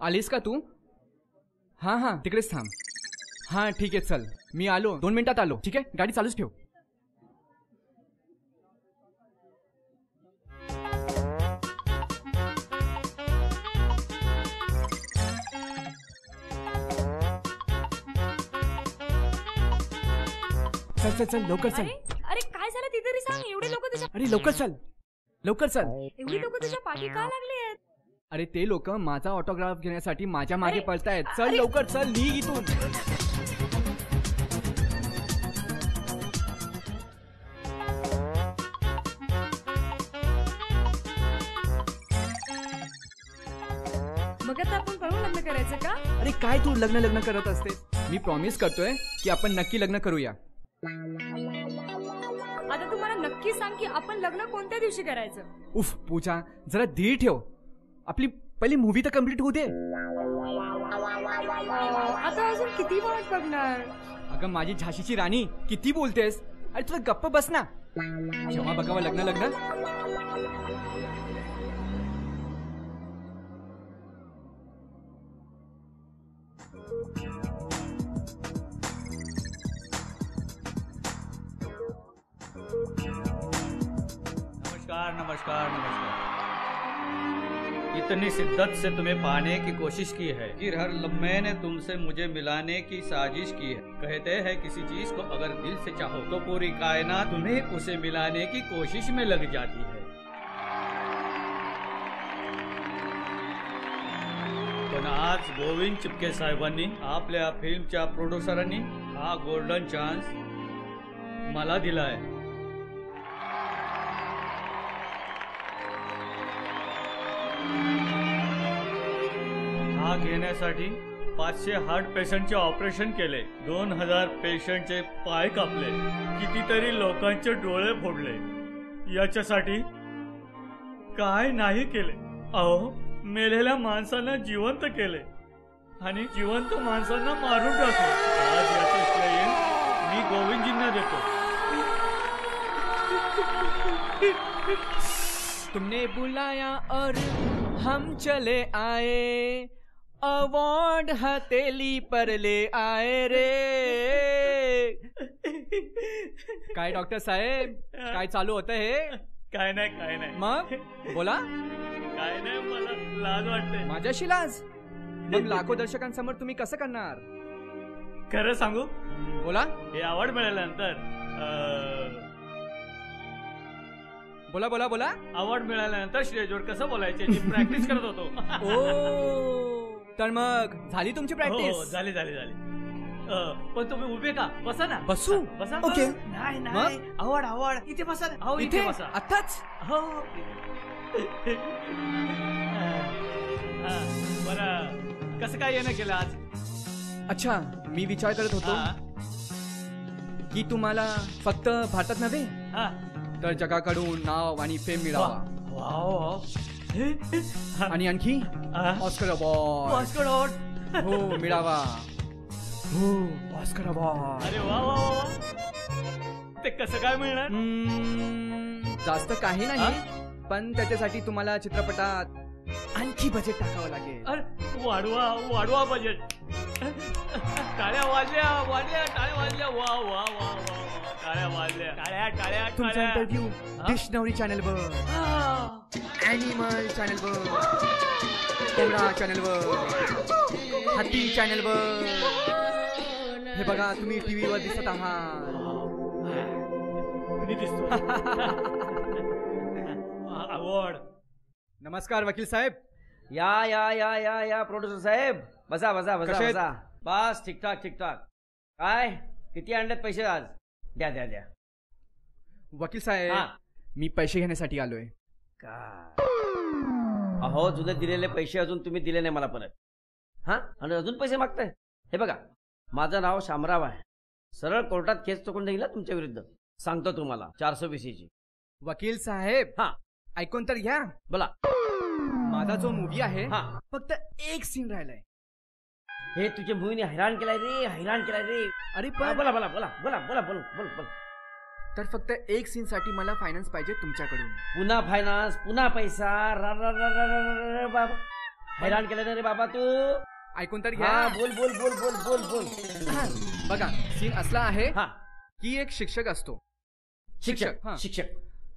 आलीस का तू? हां हां, तिकडेच थांब. हां ठीक आहे, चल मी आलो. 2 मिनिटात आलो. ठीक आहे, गाडी चालूच ठेव. चल चल चल, लवकर चल. अरे काय झालं ते तरी सांग. एवढे लोक तुझ्या अरे लवकर चल, लवकर चल. एवढी लोक तुझ्या पाठी का लागली आहेत? अरे ते लोक माझा ऑटोग्राफ घेण्यासाठी माझ्या मागे पळतायत. चल लवकर चल, निघ इथून. मग आता आपण पळून लग्न करायचं का? अरे काय तू लग्न लग्न करत असते? मी प्रॉमिस करतोय की आपण नक्की लग्न करूया. आता तू मला नक्की सांग की आपण लग्न कोणत्या दिवशी करायचं? उफ पूजा, जरा धीर ठेव. आपली पहिली मूवी तर कम्प्लीट होऊ दे. आता अजून किती वाट बघणार? अगं माझी झाशीची राणी, किती बोलतेस? अरे तुला गप्प बस ना. जेव्हा बघावं लग्न लग्न. नमस्कार नमस्कार नमस्कार. इतनी शिद्दत से तुम्हें पाने की कोशिश की है कि हर लम्हे ने तुमसे मुझे मिलाने की साजिश की है. कहते हैं किसी चीज को अगर दिल से चाहो तो पूरी कायनात तुम्हें उसे मिलाने की कोशिश में लग जाती है. पण आज गोविंद चिपके साहेबांनी आपल्या फिल्मच्या प्रोड्युसरांनी हा गोल्डन चान्स मला दिलाय. हा घेण्यासाठी 500 हार्ट पेशंटचे ऑपरेशन केले, 2000 पेशंटचे पाय कापले, कितीतरी लोकांचे डोळे फोडले. याच्यासाठी काय नाही केले. अहो, मेलेल्या माणसांना जिवंत केले आणि जिवंत माणसांना मारून टाकले. आज याचे श्रेय मी गोविंदजींना देतो. तुमने बुलाया और हम चले आए, अवार्ड हथेली पर ले आए रे. काय डॉक्टर साहेब, काय चालू होतं हे? काय नाही. मग बोला. काय नाही, मला लाज वाटते. माझ्याशी लाज? मग लाखो दर्शकांसमोर तुम्ही कसं करणार? खरं सांगू? बोला. हे अवॉर्ड मिळाल्यानंतर बोला बोला बोला. अवॉर्ड मिळाल्यानंतर स्टेजवर कसं बोलायचे याची प्रॅक्टिस करत होतो. ओ, तर मग झाली तुमची प्रॅक्टिस? हो, झाली. पण तुम्ही उभे का? बसा ना. बसू? बसा. ओके. नाही. अवॉर्ड इथे बसा ना. हो, इथे बसा. आताच? हो. बरं, कसं काय येणं केलं आज? अच्छा, मी विचार करत होतो की तुम्हाला फक्त भारतात नव्हे तर जगाकडून नाव आणि फेम मिळावा. आणि आणखी ऑस्कर अवॉर्ड हो मिळावा. हो, ऑस्कर अवॉर्ड. अरे वा. ते कसं काय मिळणार? जास्त काही नाही, पण त्याच्यासाठी तुम्हाला चित्रपटात आणखी बजेट टाकावं लागेल. अरे वाढवा बजेट. टाळ्या वाजल्या. टाळ्या वाजल्या. वा. टाळ्या वाजल्या. टाळ्या. तुमचा इंटरव्ह्यू डिक्शनरी चॅनलवर, ॲनिमल चॅनलवर, कोंबडा चॅनलवर, हत्ती चॅनलवर. हे बघा, तुम्ही टीव्हीवर दिसत आहात. मी दिसतो. अवॉर्ड. नमस्कार वकील साहेब. या प्रोड्युसर साहेब, बसा. बस ठीकठाक. काय किती आणलेत पैसे आज? द्या. वकील साहेब, मी पैसे घेण्यासाठी आलोय. अहो, जुने दिलेले पैसे अजून तुम्ही दिले नाही मला परत. आणि अजून पैसे मागताय? हे बघा, माझं नाव शामराव आहे. सरळ कोर्टात केस चुकून देईल तुमच्या विरुद्ध. सांगतो तुम्हाला 420 ची. वकील साहेब, ऐकून तर घ्या. बोला. माझा जो मूवी आहे फक्त एक सीन राहिलाय. हे तुझ्या मूवीने हैराण केलाय रे. अरे बोला. तर फक्त एक सीन साठी मला फायनान्स पाहिजे तुमच्याकडून. पुन्हा फायनान्स, पुन्हा पैसा. बाबा, हैराण केलं रे बाबा तू. ऐकून तर घ्या. बोल. बघा, सीन असला आहे की एक शिक्षक असतो. शिक्षक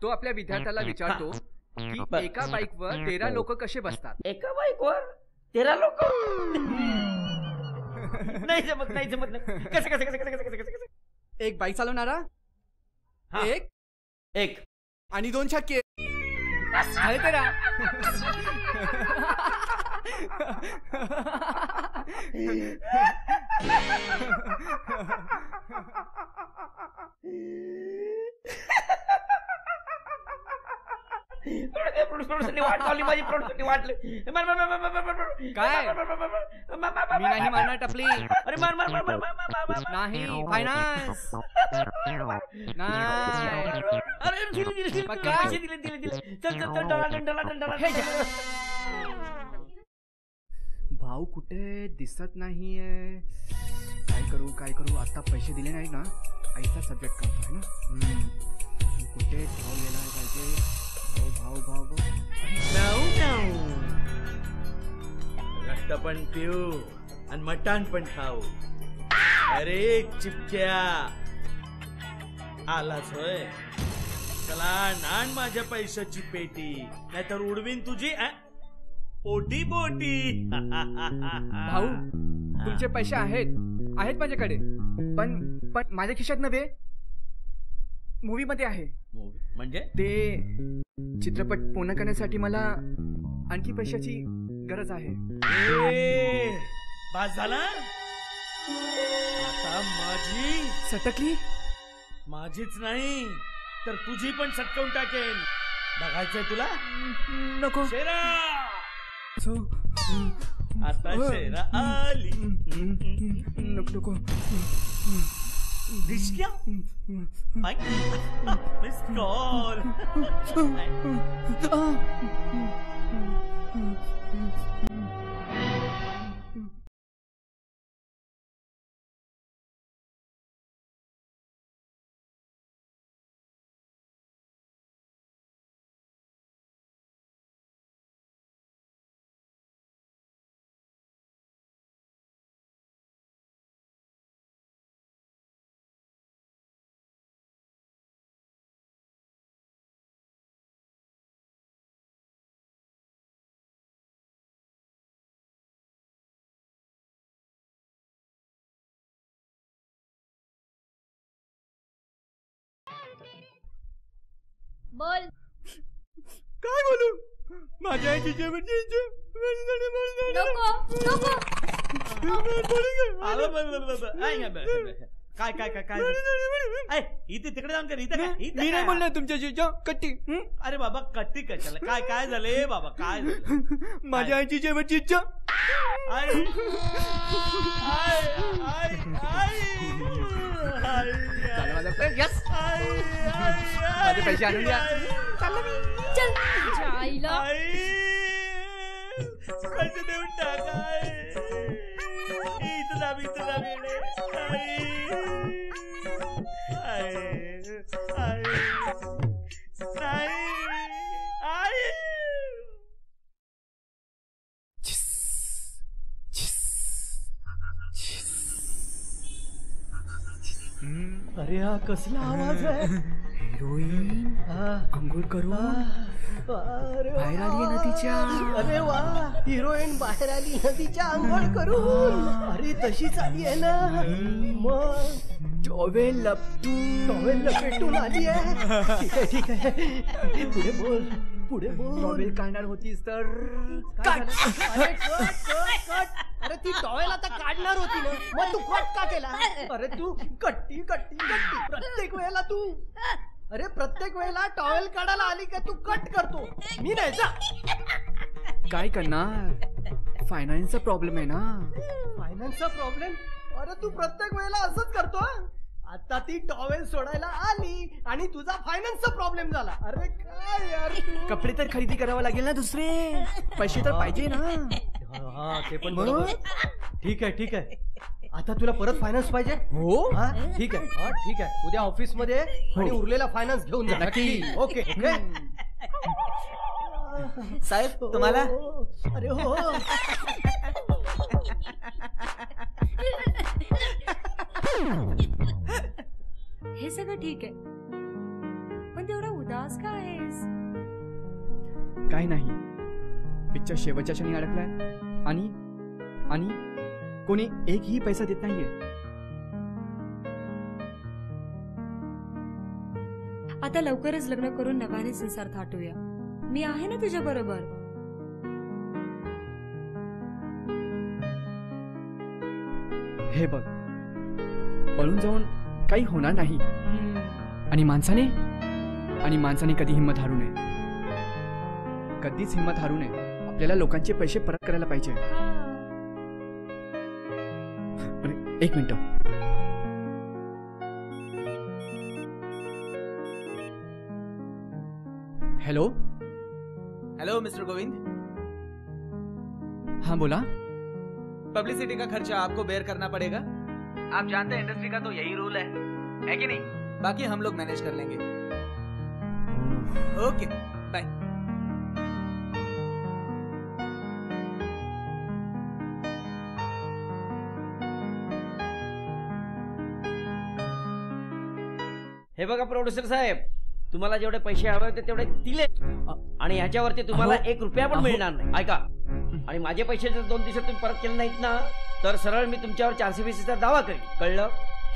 तो आपल्या विद्यार्थ्याला विचारतो की एका बाईकवर 13 लोक कसे बसतात. एका बाईकवर 13 लोक? नाही जमत. कसं? एक बाईक चालवणारा, एक आणि 2 छक्के. अरे तेरा. प्रोड्युसरने वाट लावली माझी, प्रोड्युसरने वाटले. काय? मी नाही मारणार टपली. अरे मार मार मार मार नाही फायनान्स नाही. अरे दिले चल चल चल डला. भाऊ कुठे दिसत नाहीये. काय करू आता पैसे दिले नाही ना, आईचा सब्जेक्ट करतोय ना. कुठे भाव गेला पाहिजे. भाऊ रक्त पण पिऊ आणि मटण पण खाऊ. अरे चिपक्या आलाच होय. चला नाण माझ्या पैशाची पेटी, नाहीतर उडवीन तुझी पोटी पोटी. भाऊ तुमचे पैसे आहेत माझ्याकडे, पण माझ्या खिशात नव्हे, मूवी मध्ये आहे. म्हणजे ते चित्रपट पूर्ण करण्यासाठी मला आणखी पैशाची गरज आहे. पास झाला आता. माझी सटकली. माझीच नाही तर तुझी पण सटकवून टाकेन. बघायचंय तुला? नको. शेरा आता शेरा आली. नको. दिसल्या मिस कॉल. बोल. काय बोलू? माझ्या आईची नको. काय काय काय काय इथे तिकडे जाऊन कर. इथं मी नाही बोलणार तुमच्याशी. कट्टी. अरे बाबा कट्टी कशाला? काय काय झाले बाबा? काय माझ्या आईची शेवटची इच्छा. माझे पैसे आणून द्या. चल आईला पैसे देऊन टाकाय. इथं जावी अरे हा कसला आवाज आहे? हिरोईन अंघोळ करून बाहेर आली नदीच्या. अरे वा, हिरोईन बाहेर आली नदीच्या आंघोळ करून. अरे तशीच आली आहे ना. मग टॉवेल लपेटून आली आहे. ठीक आहे पुढे बोल. टॉवेल काढणार होतीस तर अरे ती टॉवेल आता काढणार होती ना, मग तू कट का केला? अरे तू कट्टी प्रत्येक वेळेला टॉवेल काढायला आली का तू कट करतो. मी नाही जा. काय करणार, फायनान्सचा प्रॉब्लेम आहे ना. फायनान्सचा प्रॉब्लेम? अरे तू प्रत्येक वेळेला असंच करतो. आता ती टॉवेल सोडायला आली आणि तुझा फायनान्सचा प्रॉब्लेम झाला. अरे काय यार. कपडे तर खरेदी करावं लागेल ना दुसरे. पैसे तर पाहिजे ना. हा ते पण बरोबर. ठीक आहे. आता तुला परत फायनान्स पाहिजे? हो. ठीक आहे. उद्या ऑफिस मध्ये आणि उरलेला फायनान्स घेऊन जा. नक्की. ओके. साहेब तुम्हाला. अरे हो. हे सगळं ठीक आहे, पण तेवढा उदास का आहेस? काय नाही, पिक्चर शेवटच्या क्षणी अडकलाय आणि आणि कोणी एकही पैसा देत नाहीये. आता लवकरच लग्न करून नव्याने संसार थाटूया. मी आहे ना तुझ्या बरोबर. हे बघ, पळून जाऊन काही होणार नाही. आणि माणसाने कधी हिंमत हारू नये. कधीच हिंमत हारू नये. आपल्याला लोकांचे पैसे परत करायला पाहिजे. अरे एक minute. Hello hello mister Govind. हाँ बोला. पब्लिसिटी का खर्चा आपको बेयर करना पड़ेगा. आप जानते हैं इंडस्ट्री का तो यही रूल है कि नहीं? बाकी हम लोग मैनेज कर लेंगे. Okay bye. हे बघा प्रोड्युसर साहेब, तुम्हाला जेवढे पैसे हवे होते तेवढे दिले आणि ह्याच्यावरती तुम्हाला 1 रुपया पण मिळणार नाही. ऐका, आणि माझे पैसे जर 2 दिवसात तुम्ही परत केले नाहीत ना तर सरळ मी तुमच्यावर 420चा दावा करेन. कळलं?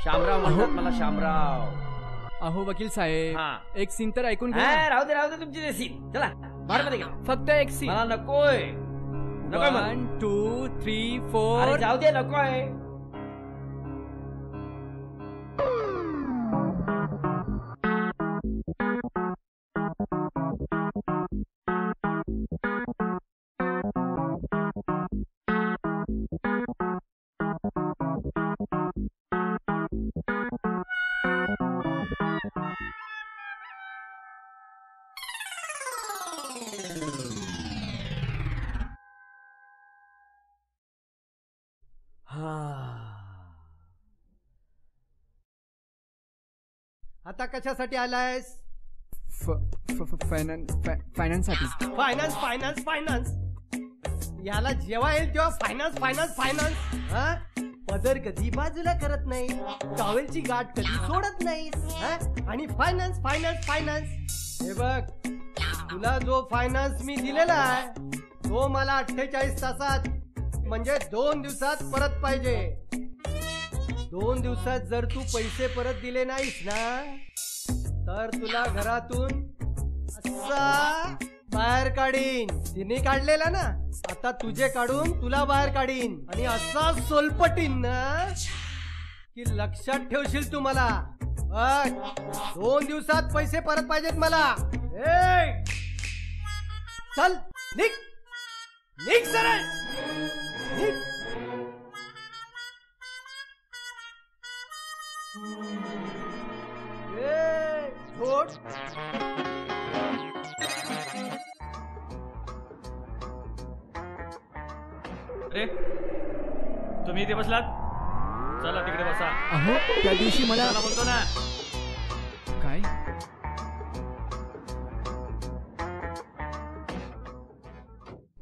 शामराव म्हणतात मला, शामराव. अहो वकील साहेब, एक सीन तर ऐकून घ्या. राहू दे तुमची ते सीन. चला बाहेर मध्ये घ्या. फक्त एक सीन. मला नकोय. 1 2 3 4. अरे जाऊ दे, नकोय. आता कशासाठी आलायस? फायनान्स साठी. फायनान्स याला जेव्हा येईल तेव्हा फायनान्स. पदर कधी बाजूला करत नाही, टॉवेलची गाठ कधी सोडत नाही, आणि फायनान्स. हे बघ, तुला जो फायनान्स मी दिलेला आहे तो मला 48 तासात म्हणजे 2 दिवसात परत पाहिजे. 2 दिवसात जर तू पैसे परत दिले नाहीस ना तर तुला घरातून असा बाहेर काढीन. तिने काढलेला ना, आता तुझे काढून तुला बाहेर काढीन आणि असा सोलपटीन ना की लक्षात ठेवशील तू मला. 2 दिवसात पैसे परत पाहिजेत मला. चल निघ सरळ निघ. अरे तुम्ही इथे बसलात, चला तिकडे बसा. अहो त्या दिवशी मला बोलतो ना. काय?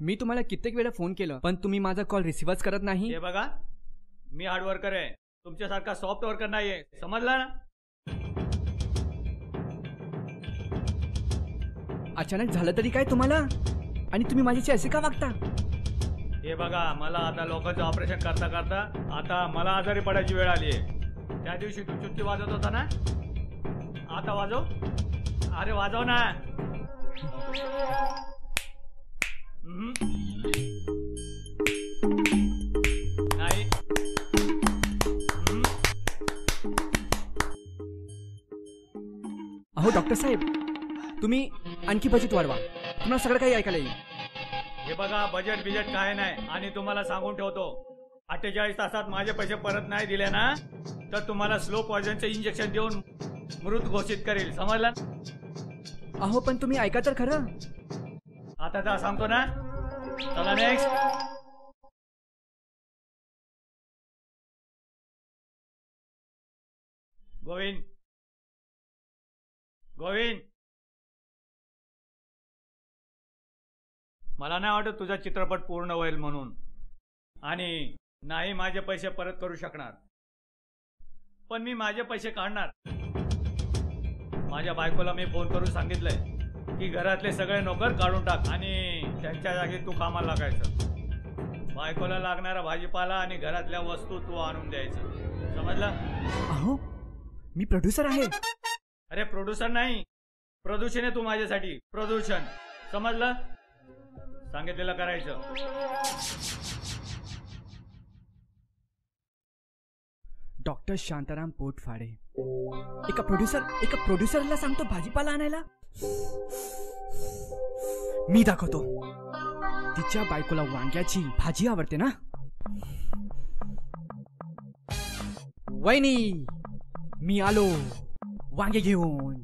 मी तुम्हाला कित्येक वेळा फोन केलं पण तुम्ही माझा कॉल रिसीव्हच करत नाही. हे बघा, मी हार्ड वर्कर आहे, तुमच्यासारखा सॉफ्ट वर्कर नाहीये, समजला ना? अचानक झालं तरी काय तुम्हाला, आणि तुम्ही माझ्याशी असे का वागता? हे बघा, मला आता लोकांचं ऑपरेशन करता करता आता मला आजारी पडायची वेळ आली आहे. त्या दिवशी तू चुटकी वाजवत होता ना, आता वाजव. अरे वाजव ना. नाही. अहो डॉक्टर साहेब, तुम्ही आणखी बजेट वाढवा, तुम्हाला सगळं काही ऐकायला येईल. हे बघा, बजेट बिजेट काय नाही, आणि तुम्हाला सांगून ठेवतो, 48 तासात माझे पैसे परत नाही दिले ना तर तुम्हाला स्लो पॉइझनचे इंजेक्शन देऊन मृत घोषित करेल, समजलं? अहो पण तुम्ही ऐका तर खरं. आता जा सांगतो ना. चला नेक्स्ट. गोविंद, गोविंद, मला नाही वाटत तुझा चित्रपट पूर्ण होईल म्हणून, आणि नाही माझे पैसे परत करू शकणार, पण मी माझे पैसे काढणार. माझ्या बायकोला मी फोन करून सांगितलंय की घरातले सगळे नोकर काढून टाक आणि त्यांच्या जागी तू कामाला लागायचं. बायकोला लागणारा भाजीपाला आणि घरातल्या वस्तू तू आणून द्यायचं, समजलं? अहो मी प्रोड्युसर आहे. अरे प्रोड्युसर नाही, प्रदूषण आहे तू माझ्यासाठी, प्रदूषण, समजलं? सांगितलेलं करायचं. डॉक्टर शांताराम पोटफाडे एका प्रोड्युसरला सांगतो भाजीपाला आणायला. मी दाखवतो. तिच्या बायकोला वांग्याची भाजी आवडते ना. वहिनी, मी आलो वांगे घेऊन.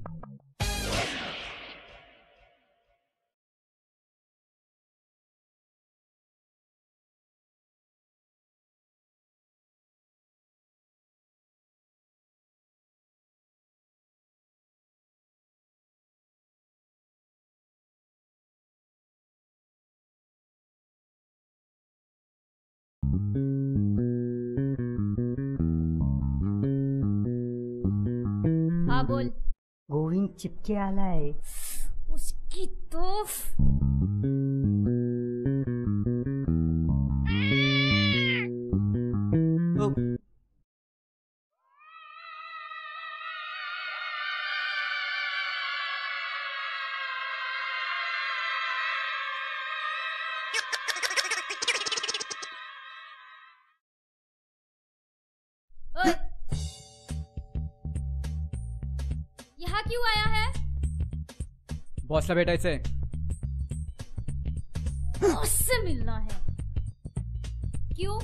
हाँ बोल. गोविंद चिपके आलाय. उसकी तो यहाँ क्यों आया है? बॉसला भेटायचंय. बॉस से मिलना है. क्यों?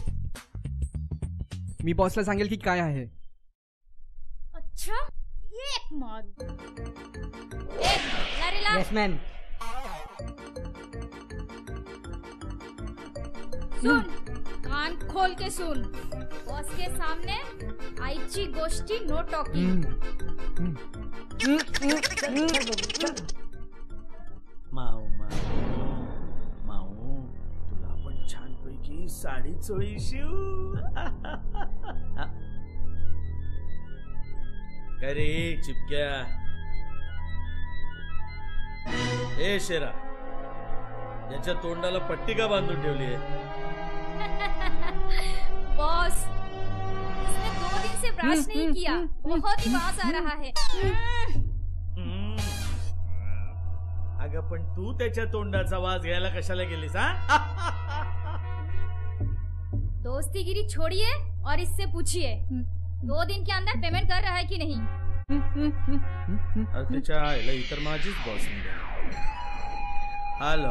मी बॉसला सांगेल की काय आहे. अच्छा, एक मारू. लारेला. Yes ma'am. सुन, कान खोल के सुन. बॉस के सामने आईची गोष्टी नो टॉकिंग. माऊ तुला पण छानपैकी साडी चोळी शिव. काय रे चिपक्या. ए शेरा, याच्या तोंडाला पट्टी का बांधून ठेवली आहे. बॉस, इसने 2 दिन से ब्रश नहीं किया. बहुत ही आवाज आ रहा है. अगं पण तू त्याच्या तोंडाचा वास घ्यायला कशाला गेलीस हा. दोस्तीगिरी छोड़िए और इससे पूछिए 2 दिन के अंदर पेमेंट कर रहा है कि नहीं. अरे त्याच्या आईला इतर माझीच बॉस. आलो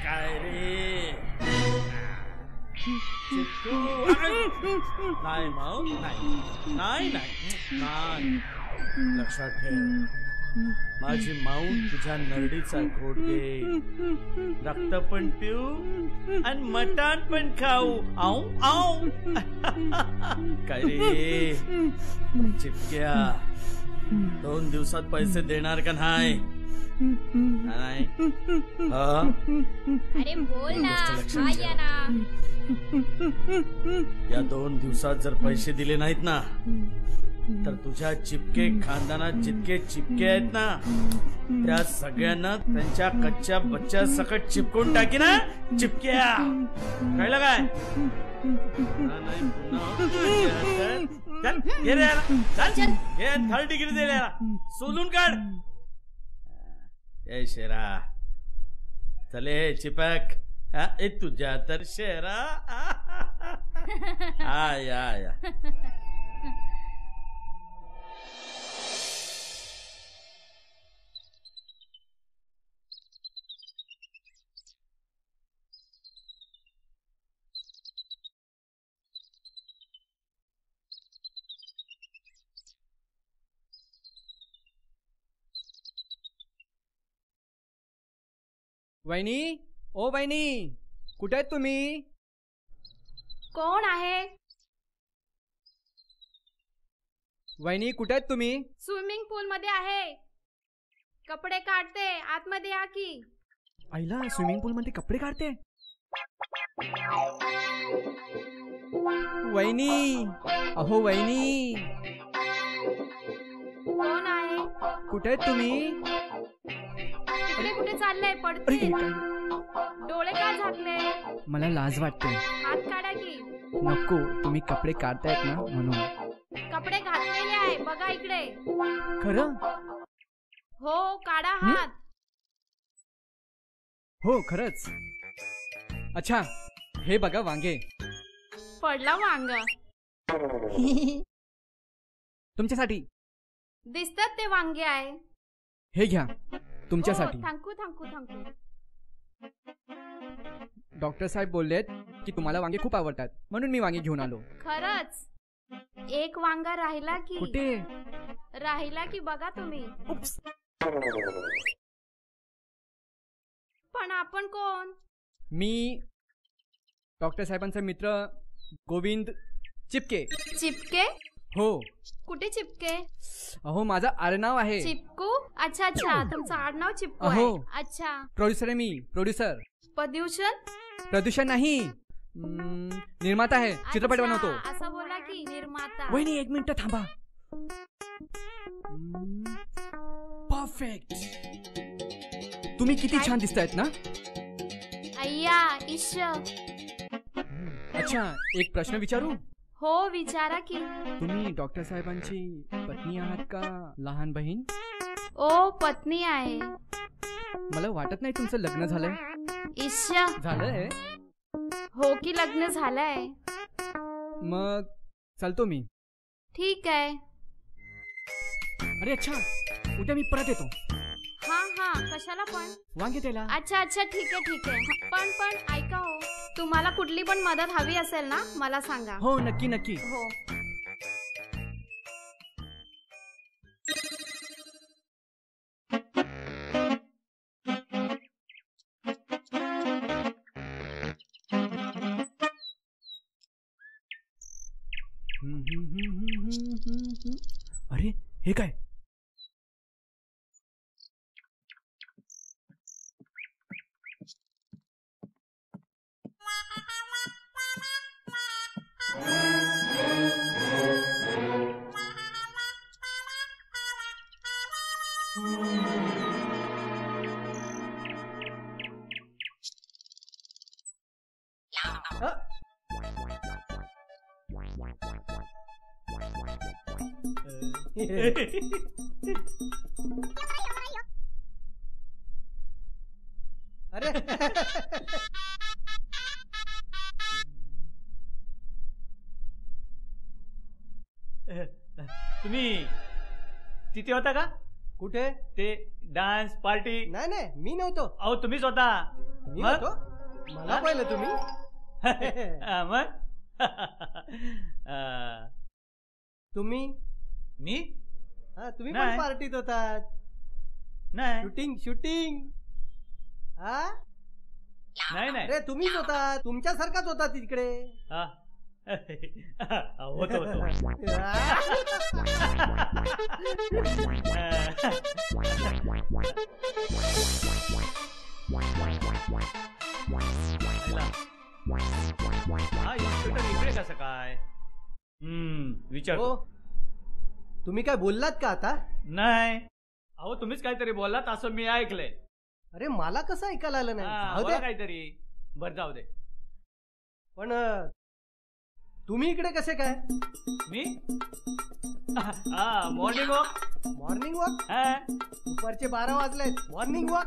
काय रे. नाही माऊ, नाही लक्षात ठेव. माझी माऊ तुझ्या नरडीचा घोट घे. रक्त पण पिऊ आणि मटण पण खाऊ. आऊ काय रे चिपक्या, 2 दिवसात पैसे देणार का नाही. अरे बोल ना. या ना. या 2 दिवसात जर पैसे दिले नाहीत ना तर तुझ्या चिपके खानदानात जितके चिपके आहेत ना त्या सगळ्यांना त्यांच्या कच्च्या बच्च्या सकट चिपकून टाकी ना. चिपक्या कळलं काय. घे 3rd डिग्री दिल्या सोलून काढ. ए शेरा चले चिपक. ए तुझ्या तर शेरा. या वहिनी, ओ वहिनी, कुठे आहेत तुम्ही. कोण आहे. वहिनी कुठे आहेत तुम्ही. स्विमिंग पूल मध्ये आहे. कपडे काढते, आतमध्ये या की. आईला स्विमिंग पूल मध्ये कपडे काढते. वहिनी, अहो वहिनी. कोण आहे. कुठे आहेत तुम्ही. तिकडे कुठे चाललंय. पडते. डोळे का झाकले. मला लाज वाटते. हात काढा की. नको, तुम्ही कपडे काढतायत ना म्हणून. कपडे घातलेले आहे, बघा इकडे. खरं. हो, काढा हात. हो खरंच. अच्छा, हे बघा वांगे. पडला वांग. तुमच्यासाठी. दिसतात ते वांगे आहे. हे घ्या. तुमच्यासाठी थँक्यू थँक्यू थँक्यू. डॉक्टर साहेब बोललेत की तुम्हाला वांगे खूप आवडतात म्हणून मी वांगे घेऊन आलो. खरंच एक वांगा राहिला की कुठे राहिला की बघा तुम्ही. पण आपण कोण? मी डॉक्टर साहेबांचा मित्र गोविंद चिपके. चिपके? हो. कुठे चिपके? अहो माझं आडनाव आहे. चिपकू? अच्छा अच्छा, तुमचं आडनाव चिपकू आहे. अहो. अच्छा. प्रोड्युसर आहे मी. प्रोड्युसर. प्रदूषण नाही निर्माता आहे. चित्रपट बनवतो. असं बोला की निर्माता. वहिनी 1 मिनिट थांबा. परफेक्ट. तुम्ही किती छान दिसतायत ना. अय्या इश. अच्छा एक प्रश्न विचारू. हो विचारा की. तुम्ही डॉक्टर साहेबांची पत्नी आहात का लहान बहीण? ओ पत्नी आहे. मला वाटत नाही तुमचं लग्न झालंय. इश. झालंय? हो की लग्न झालंय. मग चालतो मी. ठीक आहे. अरे अच्छा उद्या मी परत येतो. हा हा कशाला पण? वांगे द्यायला. अच्छा अच्छा ठीक आहे ठीक आहे. पण ऐका हो, तुम्हाला कुठली पण मदत हवी असेल ना मला सांगा. हो नक्की नक्की. हो. अरे हे काय? अरे तुम्ही तिथे होता का? कुठे? ते डान्स पार्टी. नाही नाही मी नव्हतो. अहो तुम्हीच होता. मी होतो? मला पाहिलं तुम्ही? मग तुम्ही? मी? हा तुम्ही नाही. पण पार्टीत होतात. नाही. शूटिंग हा नाही नाही. अरे तुम्हीच होता. तुमच्यासारखाच होता तिकडे. होतो हा इन्स्पेक्टर इकडे कसं काय? विचारतो. तुम्ही काय बोललात का आता? नाही. अहो तुम्हीच काहीतरी बोललात असं मी ऐकलंय. अरे मला कसं ऐकायला आलं नाही? जाऊ बोला दे. काहीतरी. बर जाऊ दे. पण तुम्ही इकडे कसे काय? मी मॉर्निंग वॉक. Morning walk? दुपारचे 12 वाजलेत. मॉर्निंग वॉक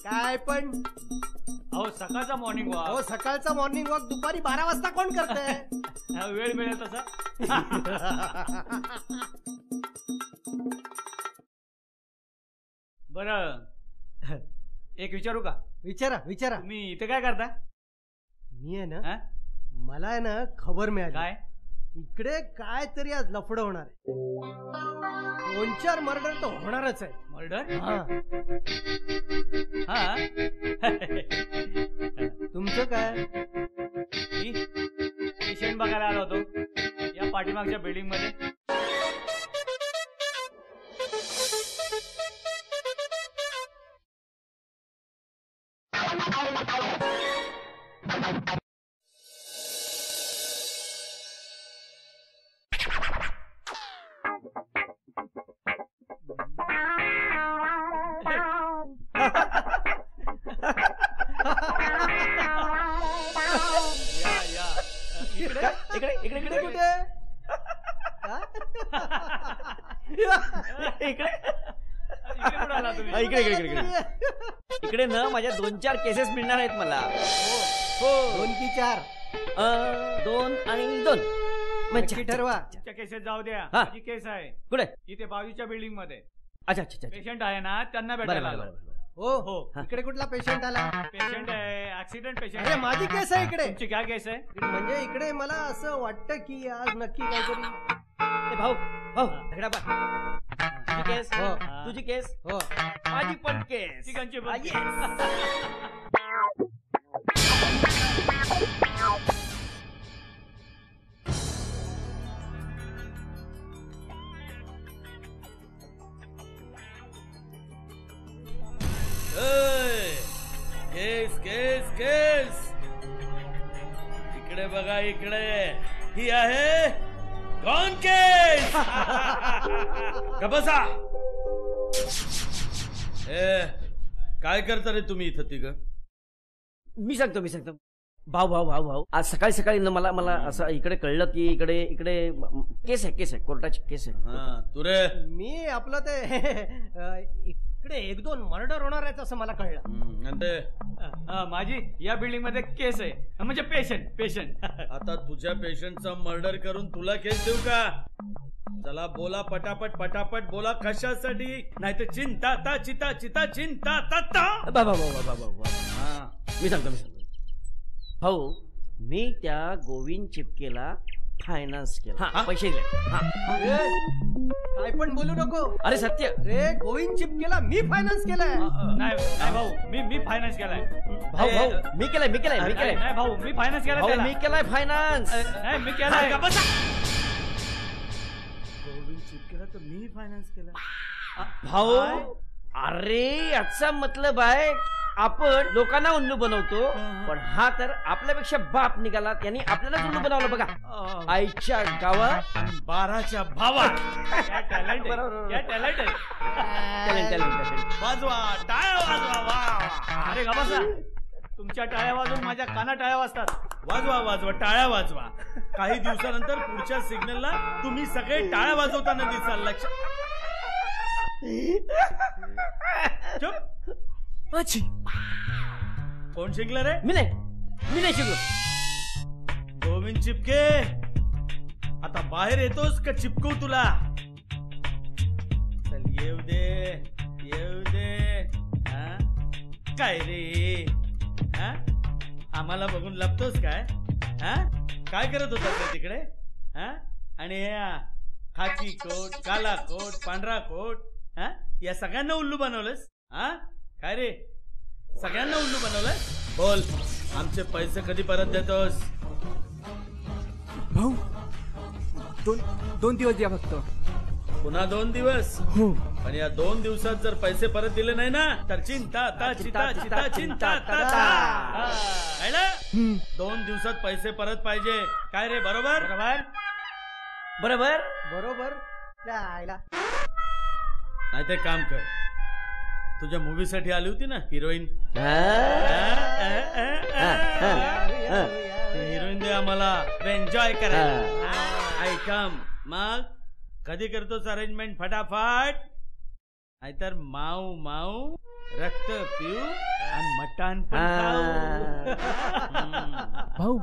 काय पण? अहो सकाळचा मॉर्निंग वॉक. हो सकाळचा मॉर्निंग वॉक दुपारी 12 वाजता कोण करतंय? वेळ मिळेल तसा. बरं एक विचारू का? विचारा विचारा. तुम्ही इथे काय करता? मी आहे ना मला आहे ना खबर मिळाली. काय? इकडे काय तरी आज लफडं होणार आहे. 2-4 मर्डर तर होणारच आहे. मर्डर? तुमचं काय? मी पेशंट बघायला आलो होतो या पाठीमागच्या बिल्डिंग मध्ये. इकडे कुठे? इकडे ना माझ्या 2-4 केसेस मिळणार आहेत मला. हो 2 की 4? 2 आणि 2. नक्की ठरवा. केसेस जाऊ द्या. हा. माझी केस आहे. कुठे? इथे 22च्या बिल्डिंग मध्ये. अच्छा अच्छा अच्छा. पेशंट आहे ना त्यांना बरं, भेटायला बरं, आलो. बरं, हो हो इकडे कुठला पेशंट आला? पेशंट आहे ऍक्सिडेंट पेशंट. अरे माझी केस आहे इकडे. तुमची काय केस आहे? म्हणजे इकडे मला असं वाटतं की आज नक्की काहीतरी. भाऊ भाऊ झगडा पा. तुझी केस हो. तुझी केस हो माझी पण केस. तिघांची पण Yes. केस केस केस इकडे बघा इकडे. ही आहे कौन केस. बसा. काय करता रे तुम्ही इथं तिघ? मी सांगतो भाऊ भाऊ भाऊ भाऊ आज सकाळी सकाळी मला मला असं इकडे कळलं की इकडे इकडे केस आहे कोर्टाची केस आहे. तू रे? मी आपलं ते इकडे 1-2 मर्डर होणार आहेत असं मला कळलं. माझी या बिल्डिंग मध्ये केस आहे म्हणजे पेशंट. आता तुझ्या पेशंटचा मर्डर करून तुला केस देऊ का? चला बोला पटापट पटापट बोला. कशासाठी? नाही तर चिंता ता चिता चिता चिंता ता. मी सांगतो भाऊ मी त्या गोविंद चिपकेला फायनान्स केला. पैसे दिले. काय पण बोलू नको. अरे सत्य रे गोविंद चिपकेला मी फायनान्स केलाय. नाही भाऊ मी फायनान्स केलाय. भाऊ मी केलाय नाही भाऊ मी फायनान्स केलाय. मी केलाय फायनान्स. नाही मी केलाय. गोविंद चिपकेला तर मी फायनान्स केला. भाऊ अरे याचा मतलब आहे आपण लोकांना उल्लू बनवतो पण हा तर आपल्यापेक्षा बाप निघाला. त्यांनी आपल्याला उल्लू बनवलं बघा. आईच्या गावात 12च्या भावात. टॅलेंट वाजवा टाळ्या वाजवा. अरे गावासा तुमच्या टाळ्या वाजून माझ्या काना टाळ्या वाजतात. वाजवा टाळ्या वाजवा. काही दिवसानंतर पुढच्या सिग्नलला तुम्ही सगळे टाळ्या वाजवताना दिसाल. लक्षात. कोण शिकलं रे? मी नाही शिकलो. गोविंद चिपके आता बाहेर येतोस का चिपकू तुला? चल येऊ दे. काय रे? आम्हाला बघून लपतोस काय? काय करत होता रे तिकडे? आणि खाकी कोट काला कोट पांढरा कोट या सगळ्यांना उल्लू बनवलंस? काय रे सगळ्यांना उल्लू बनवलंस? बोल आमचे पैसे कधी परत देतोस? भाऊ 2 दिवस द्या फक्त. पुन्हा 2 दिवस? हो. पण या 2 दिवसात जर पैसे परत दिले नाही ना तर चिंता ता चिता चिता चिंता ता. 2 दिवसात पैसे परत पाहिजे. काय रे? बरोबर बरोबर बरोबर. नाही ते काम कर. तुझ्या मूवी साठी आली होती ना हिरोईन. हिरोईन दे आम्हाला एन्जॉय करायला. आयटम मग कधी करतोस अरेंजमेंट? फटाफट. नाहीतर माऊ माऊ रक्त पिऊ आणि मटण पण खाऊ. भाऊ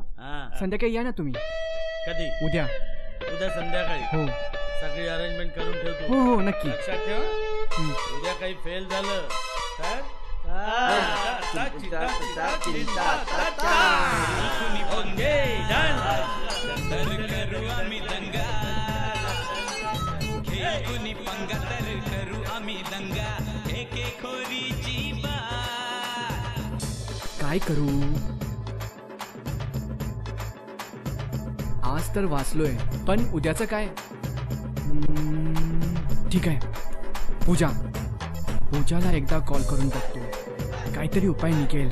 संध्याकाळी या ना तुम्ही. कधी? उद्या संध्याकाळी. हो. सगळी अरेंजमेंट करून ठेवतो. हो नक्की. लक्षात ठेव. उद्या काही फेल झालं तर करू आम्ही दंगा. कुणी पंगा तर करू आम्ही दंगा. एकेखोरीची बात. काय करू? आज तर वाचलोय पण उद्याचं काय? ठीक आहे. पूजाला एकदा कॉल करून बघतो. काहीतरी उपाय निघेल.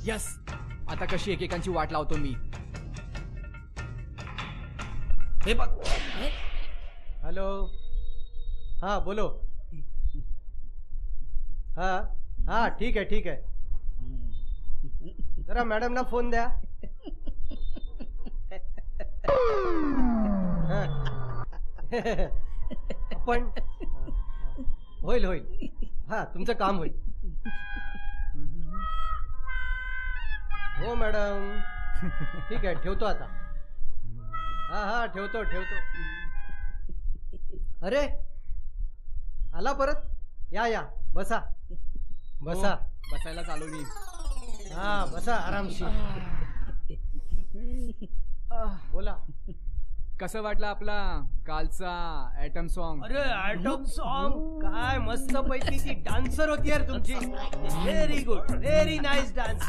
यस, आता कशी एकेकांची वाट लावतो मी. हे बघ. हॅलो. हा बोलो. हा हा ठीक आहे ठीक आहे. जरा मॅडमना फोन द्या. आपण होईल होईल. हा तुमचं काम होईल. हो मॅडम. ठीक आहे ठेवतो आता. हा हा ठेवतो ठेवतो. अरे आला परत. या या बसा बसा. बसायला चालू मी. हा बसा आरामशीर. बोला. कसं वाटलं आपला कालचा ऍटम सॉन्ग? अरे ऍटम सॉन्ग काय मस्त पैकी ती डान्सर होती यार तुमची. Very good very nice dance.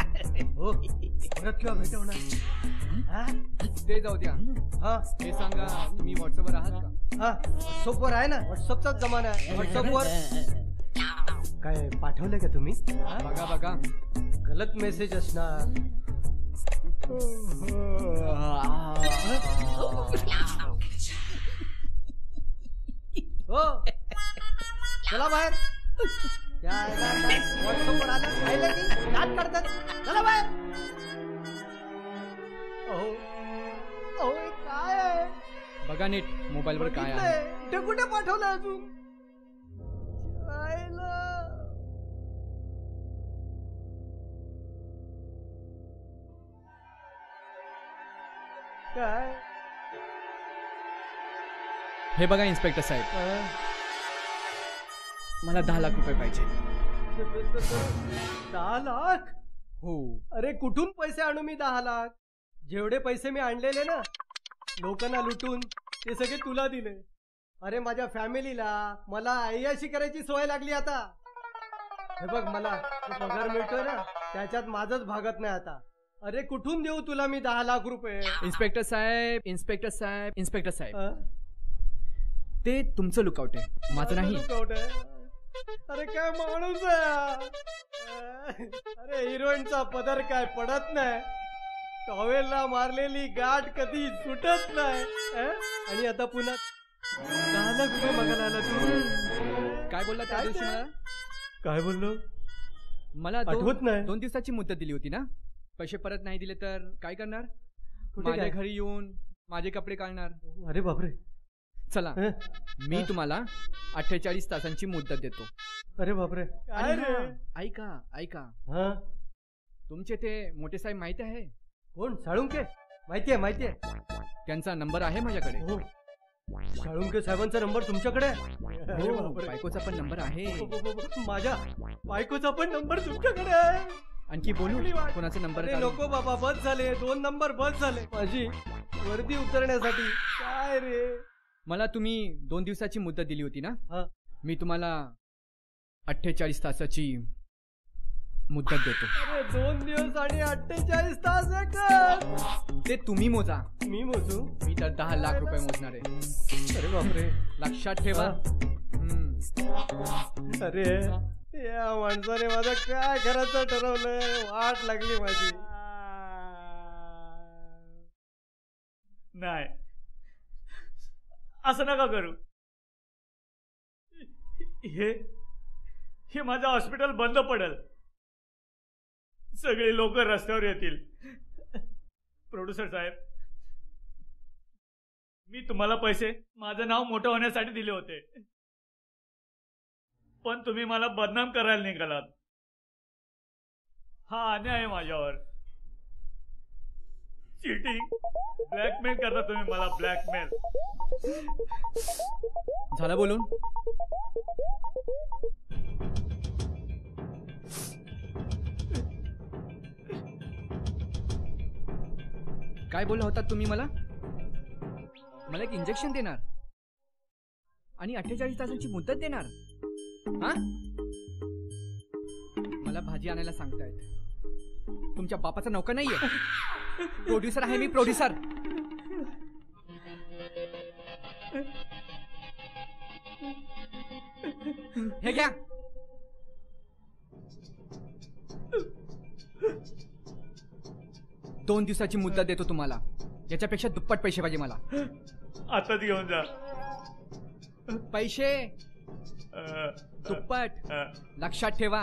हो परत केव्हा भेटवणार? ते जाऊ द्या. हा हे सांगा तुम्ही व्हॉट्सअपवर आहात का? हा व्हॉट्सअपवर आहे ना. व्हॉट्सअपचाच जमाना आहे. व्हॉट्सअपवर काय पाठवलं का तुम्ही? बघा बघा. गलत मेसेज असणार. हो चला बाहेर. व्हॉट्सअपवर आलं पाहिलं की दात काढतात. चला बाहेर. अहो अहो काय आहे? बघा नीट मोबाईलवर काय आहे. ते कुठे पाठवलं अजून? काय? हे बघा इन्स्पेक्टर साहेब, मला 10 लाख रुपये पाहिजे. 10 लाख? हो. अरे कुठून पैसे आणू मी 10 लाख? जेवढे पैसे मी आणलेले ना लोकांना लुटून ते सगळे तुला दिले. अरे माझ्या फॅमिलीला मला अय्याशी करायची सवय लागली आता. हे बघ मला जो पगार मिळतोय ना त्याच्यात माझंच भागत नाही आता. अरे कुठून देऊ तुला मी 10 लाख रुपये? इन्स्पेक्टर साहेब, इन्स्पेक्टर साहेब, इन्स्पेक्टर साहेब, ते तुमचं लुकआउट आहे, माझं नाही. लुकआउट आहे? अरे काय माणूस आहे. अरे हिरोईनचा पदर काय पडत नाही. टॉवेलला मारलेली गाठ कधी सुटत नाही. आणि आता पुन्हा 10 लाख रुपये मागायला आला तू. काय बोलला त्या दिवशी मला? काय बोललो मला आठवत नाही. 2 दिवसाची मुदत दिली होती ना. पैसे परत नाही दिले तर काय करणार? कुठे माझ्या काय? घरी येऊन माझे कपडे काढणार. अरे बापरे. चला मी तुम्हाला 48 तासांची मुदत देतो. अरे बापरे. आणि ऐका ऐका, हा तुमचे ते मोठे साहेब माहिती आहे? कोण? साळुंके? माहितीये माहितीये. त्यांचा नंबर आहे माझ्याकडे. हो. साळुंके साहेबांचा नंबर तुमच्याकडे? हो, बायकोचा पण नंबर आहे. माझ्या बायकोचा पण नंबर तुमच्याकडे आहे? आणखी बोलू कोणाचा नंबर? नको बाबा बस झाले. 2 नंबर बस झाले माझी वर्दी उतरण्यासाठी. काय रे. मला तुम्ही 2 दिवसाची मुदत दिली होती ना. मी तुम्हाला 48 तासाची मुदत देतो. अरे 2 दिवस आणि 48 तास आहे का? ते तुम्ही मोजा. मी मोजू? मी तर 10 लाख रुपये मोजणार आहे. अरे बापरे. लक्षात ठेवा. अरे या माणसाने माझं काय करायचं ठरवलंय. वाट लागली माझी. नाही असं नका करू. हे माझं हॉस्पिटल बंद पडेल. सगळे लोक रस्त्यावर येतील. प्रोड्युसर साहेब, मी तुम्हाला पैसे माझं नाव मोठं होण्यासाठी दिले होते, पण तुम्ही मला बदनाम करायला निघालात. हा अन्याय आहे माझ्यावर. चीटिंग, ब्लॅकमेल करता तुम्ही मला. ब्लॅकमेल झालं बोलून? काय बोलला होता तुम्ही मला? मला एक इंजेक्शन देणार आणि 48 तासांची मुदत देणार? हा, मला भाजी आणायला सांगतायत. तुमच्या बापाचा नौकर नाहीये. प्रोड्युसर आहे मी, प्रोड्युसर. हे घ्या. 2 दिवसाची मुदत देतो तुम्हाला. याच्यापेक्षा दुप्पट पैसे पाहिजे मला. आताच घेऊन जा पैसे. दुप्पट. लक्षात ठेवा.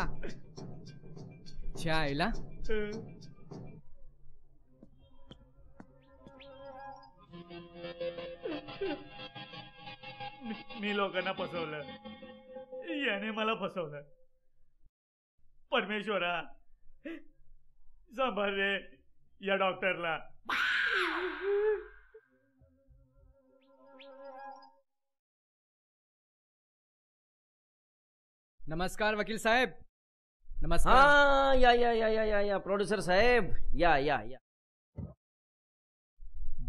आईला मी लोकांना फसवलं, याने मला फसवलं. परमेश्वरा सांभाळ रे या डॉक्टरला. नमस्कार वकील साहेब. नमस्कार. हा या या या या या या प्रोड्युसर साहेब या या या.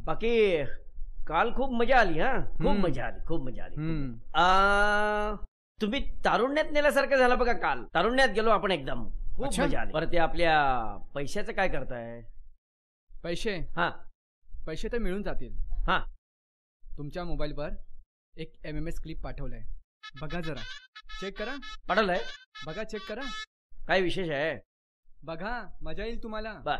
बाकी काल खूप मजा आली. हा खूप मजा आली, खूप मजा आली. तुम्ही तारुण्यात नेल्यासारखं झालं बघा. काल तारुण्यात गेलो आपण एकदम. खूप मजा आली. बरं ते आपल्या पैशाचं काय करताय? पैसे? हा पैसे तर मिळून जातील. हा तुमच्या मोबाईलवर एक MMS क्लिप पाठवलंय, बघा जरा. चेक करा. पाठवलंय? बघा, चेक करा. काय विशेष आहे? बघा, मजा येईल तुम्हाला. बर.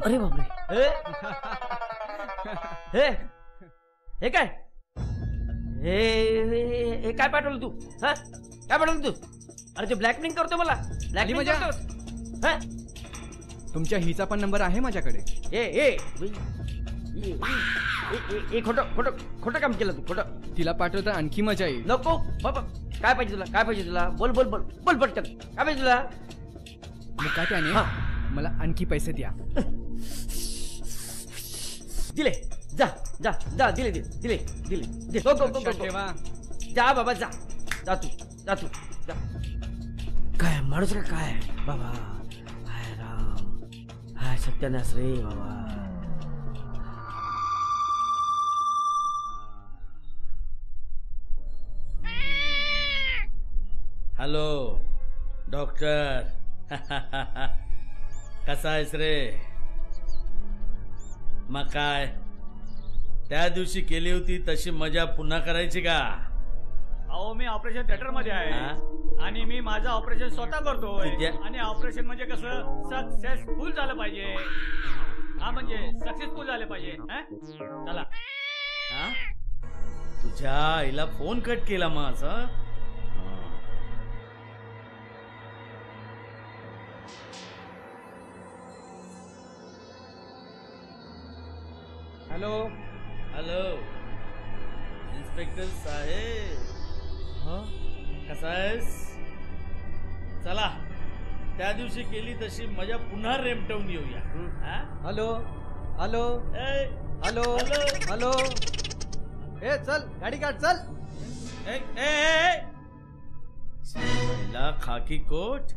अरे बापरे. हे काय? हे काय पाठवलं तू? हा काय पाठवलं तू? अरे ते ब्लॅकमेलिंग करतो मला. ब्लॅकमेलिंग करतो. तुमच्या हिचा पण नंबर आहे माझ्याकडे. खोटं काम केलं तू. खोटं. तिला पाठवतं आणखी मजा येईल. नको. काय पाहिजे तुला? काय पाहिजे तुला? बोल बोल बोल बोल पटकन. काय पाहिजे तुला? मग काय त्याने मला आणखी पैसे द्या. दिले. जा जा जा. दिले दिले दिले दिले. ठेवा. जा बाबा जा. जा तू जा तू जा. काय माणूस का काय बाबा? हाय राम, हाय सत्यानाश रे बाबा. Hello doctor. कसा आहेस रे? मग काय त्या दिवशी केली होती तशी मजा पुन्हा करायची का? अहो मी ऑपरेशन थिएटर मध्ये आहे आणि मी माझं ऑपरेशन स्वतः करतोय. आणि ऑपरेशन म्हणजे कसं सक्सेसफुल झालं पाहिजे. हा म्हणजे सक्सेसफुल झाले पाहिजे. चला. तुझ्या आईला फोन कट केला माझा. हॅलो हॅलो इन्स्पेक्टर साहेब. कसा आहेस? चला त्या दिवशी केली तशी मजा पुन्हा रेमटवून येऊया. Hello hello hello hello. ए चल गाडी काढ चल. खाकी कोट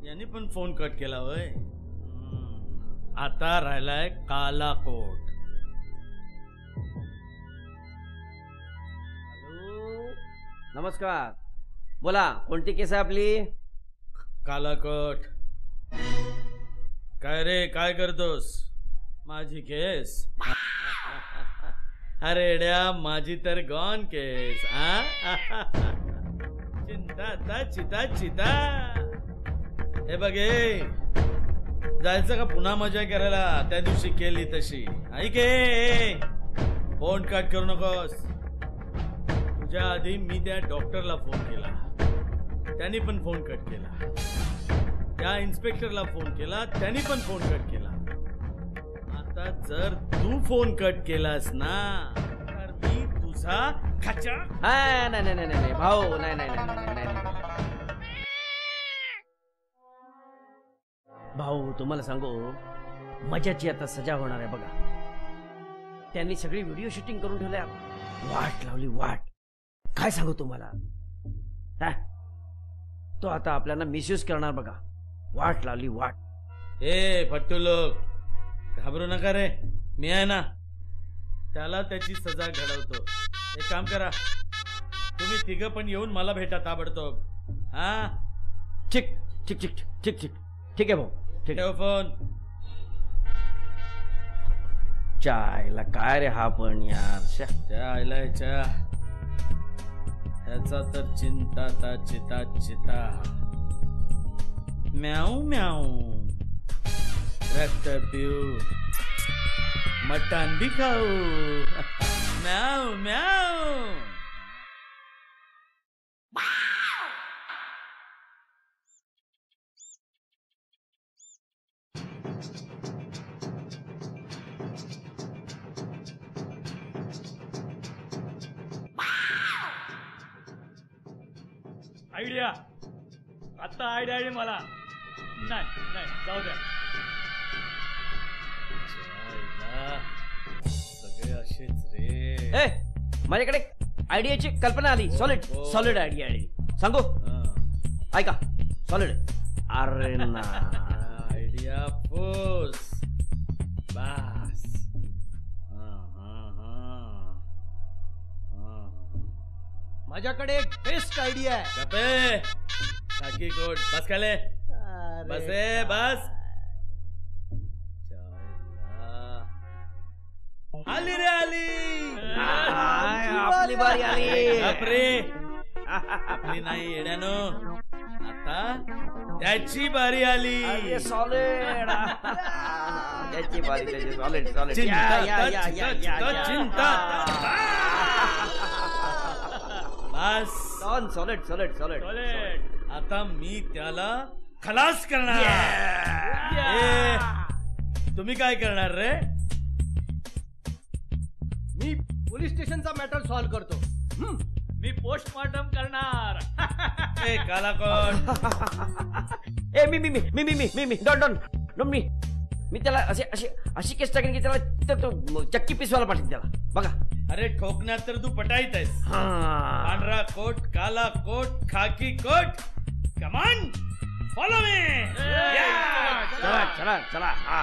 यांनी पण फोन कट केला होय. आता राहिलाय काला कोट. नमस्कार. बोला कोणती केस आहे आपली? काला कोट. काय रे काय करतोस? माझी केस? अरे ड्या माझी तर गॉन केस. चिंता चिता चिता. हे बघे जायचं का पुन्हा मजा करायला त्या दिवशी केली तशी? ऐके फोन कट करू नकोस. तुझ्या आधी मी त्या डॉक्टरला फोन केला, त्यांनी पण फोन कट केला. त्या इन्स्पेक्टरला फोन केला, त्यांनी पण फोन कट केला. आता जर तू फोन कट केलास ना तर मी तुझा खचा. नाही नाही नाही नाही भाऊ. नाही नाही नाही नाही भाऊ. तुम्हाला सांगू मजाची आता सजा होणार आहे बघा. त्यांनी सगळी व्हिडिओ शूटिंग करून ठेवल्या. वाट लावली वाट. काय सांगू तुम्हाला. तो आता आपल्याला मिसयूज करणार बघा. वाट लावली वाट. ए फट्टू लोक घाबरू नका रे. मी आहे ना. त्याला त्याची सजा घडवतो. एक काम करा तुम्ही तिघं पण येऊन मला भेटा ताबडतोब. ठीक ठीक ठीक ठीक ठीक ठीक आहे भाऊ. ठेव फोन. चायला काय रे हा पण यार. चायला याचा तर चिंता ता चिता चिता म्याऊ म्याऊ रक्त पिऊ मटण भी खाऊ म्याऊ म्याऊ आयडिया आता आयडिया आहे मला. नाही नाही जाऊ द्या. सगळे असेच रे. माझ्याकडे आयडियाची कल्पना आली. सॉलिड आयडिया आली. सांगू ऐका. सॉलिड. अरे ना आयडिया पोस बस. माझ्याकडे एक बेस्ट आयडिया आहे. गप्पे खाकी कोट बस खाले. बस आहे बस. आली रे आली. आपली बारी आली. बापरे आपली नाही येण्यानो. आता त्याची बारी आली. सॉलिड. त्याची बारी. त्याची सॉलिड. चिंता बस. सॉलिड. आता मी त्याला खलास करणार. तुम्ही काय करणार रे? मी पोलीस स्टेशनचा मॅटर सॉल्व्ह करतो. मी पोस्टमॉर्टम करणार. ए काला कोण? ए मी डोंट मी त्याला अशी केस टाकेन की त्याला चक्की पिसवायला पाठवेन त्याला. बघा. अरे ठोकण्यात तर तू पटाईत आहेस. पांढरा कोट काला कोट खाकी कोट. कमान फॉलो मी. चला. हा.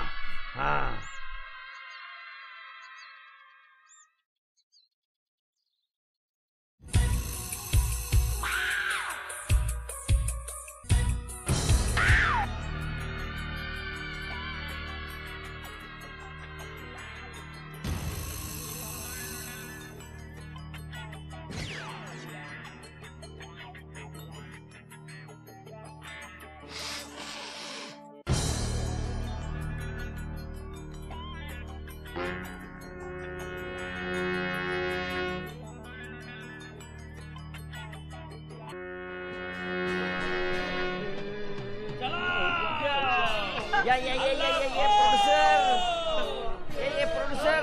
प्रोड्यूसर.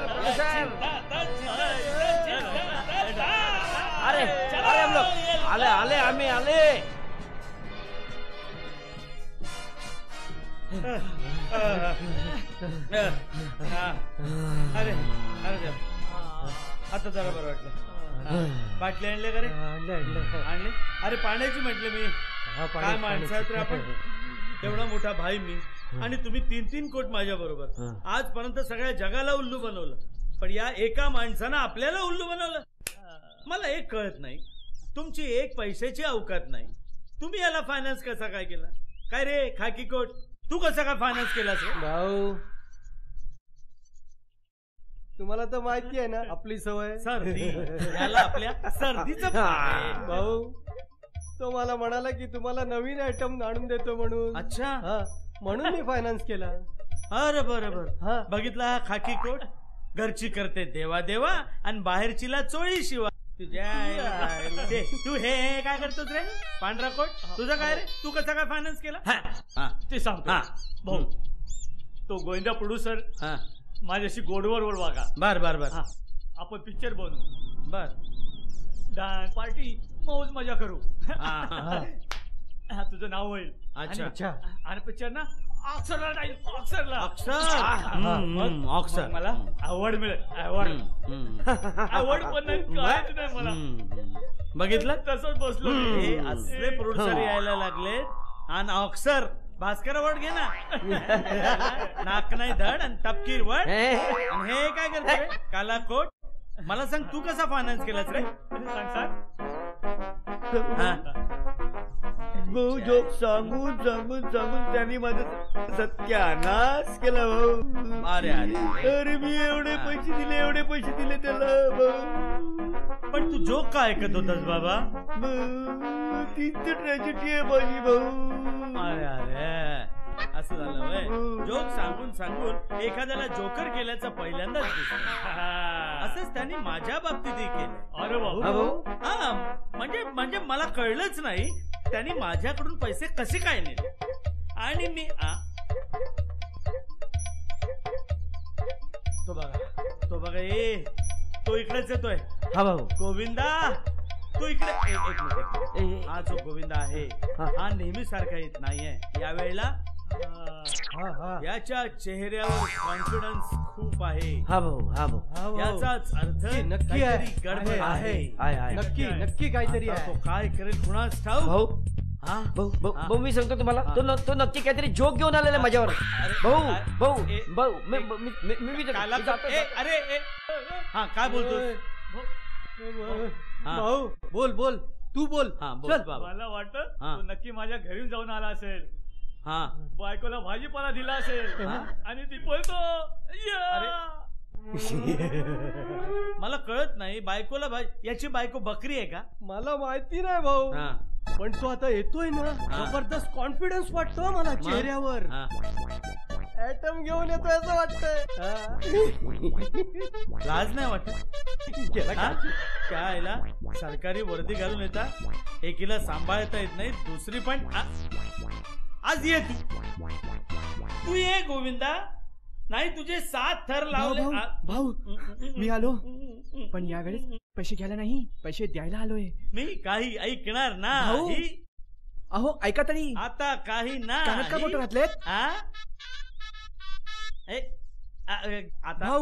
अरे हम लोग आले आम्ही आले. अरे आता जरा बरं वाटलं. बाटली आणले का रे? आणले. अरे पाण्याची म्हटलं मी. काय माणसं आहेत रे आपण. एवढा मोठा भाई मी आणि तुम्ही 3 कोट माझ्या बरोबर. आजपर्यंत सगळ्या जगाला उल्लू बनवलं पण या एका माणसानं आपल्याला उल्लू बनवलं. मला एक कळत नाही. तुमची एक पैशाची अवकात नाही. तुम्ही याला फायनान्स कसा काय केला? काय रे खाकी कोट तू कसा काय फायनान्स केलास रे? भाऊ तुम्हाला तर माहिती आहे ना आपली सवय. सर्दी. याला आपल्या सर्दीचं भाऊ तो मला म्हणाला की तुम्हाला नवीन आयटम आणून देतो म्हणून. अच्छा. म्हणून मी फायनान्स केला. अरे बरोबर. बघितला हा खाकी कोट. घरची करते देवा देवा आणि बाहेरचीला चोळी शिवा. तुझ्या तू हे काय करतोस रे? पांढरा कोट तुझं काय रे? तू कसा काय फायनान्स केला? ते सांगतो भाऊ. तो गोविंदा प्रोड्युसर माझ्याशी गोडवर वागा. बर. आपण पिक्चर बनवू. बर. डान्स पार्टी मौज मजा करू. तुझं नाव होईल. अच्छा. आणि पिक्चर ना ऑक्सरला जाईल. ऑक्सरला. ऑक्सर मला अवॉर्ड मिळेल. अवॉर्ड पण नाही काहीच नाही मला. बघितलं तसंच बसलो. असले प्रोड्युसर यायला लागले आणि ऑक्सर भास्कर अवॉर्ड घे ना. नाक नाही धड आणि तपकीर वड. आणि हे काय करतोय काला कोट? मला सांग तू कसा फायनान्स केलास रे? सांग. भाऊ जोक सांगून त्यांनी माझा सत्यानाश केला भाऊ. अरे मी एवढे पैसे दिले त्याला भाऊ. पण तू जोक का ऐकत होतास बाबा? तीच ट्रॅजेडी आहे माझी भाऊ. अरे अरे असं झालं वय. जोक सांगून सांगून एखाद्याला जोकर केल्याचं पहिल्यांदाच दिसलं. असंच त्यांनी माझ्या बाबतीतही केलं. अरे भाऊ. हा म्हणजे मला कळलंच नाही त्यांनी माझ्याकडून पैसे कसे काय नेले. आणि मी तो बघा तो इकडेच येतोय. हा भाऊ. गोविंदा तू इकडे एक मिनिट. हा जो गोविंदा आहे हा नेहमी सारखा येत नाहीये. यावेळेला याच्या चेहऱ्यावर कॉन्फिडन्स खूप आहे. हा भाऊ. याचाच अर्थ नक्की काहीतरी गडबड आहे. नक्की काहीतरी आहे. तो काय करेल कुणास ठाऊक. भाऊ भाऊ मी सांगतो तुम्हाला तो नक्की काहीतरी जोक घेऊन आलेला माझ्यावर. भाऊ मी अरे हा काय बोलतोय भाऊ? बोल तू बोल. चल मला वाटतं तो नक्की माझ्या घरी जाऊन आला असेल. बायकोला भाजीपाला दिला असेल आणि ती पळतो. मला कळत नाही बायकोला याची बायको बकरी आहे का? मला माहिती नाही भाऊ, पण तो आता येतोय ना, जबरदस्त कॉन्फिडन्स वाटतो मला चेहऱ्यावर. ऍटम घेऊन येतोय असं वाटतंय. लाज नाही वाटत? काय सरकारी वर्दी घालून येता, एकीला सांभाळता येत नाही, दुसरी पण आज ये तू ये गोविंदा. नाही तुझे 7 थर लावले. भाऊ मी आलो, पण यावेळेस पैसे घ्यायला नाही, पैसे द्यायला आलोय. मी काही ऐकणार नाही. अहो ऐका तरी. आता काही ना का बोट घातलेत?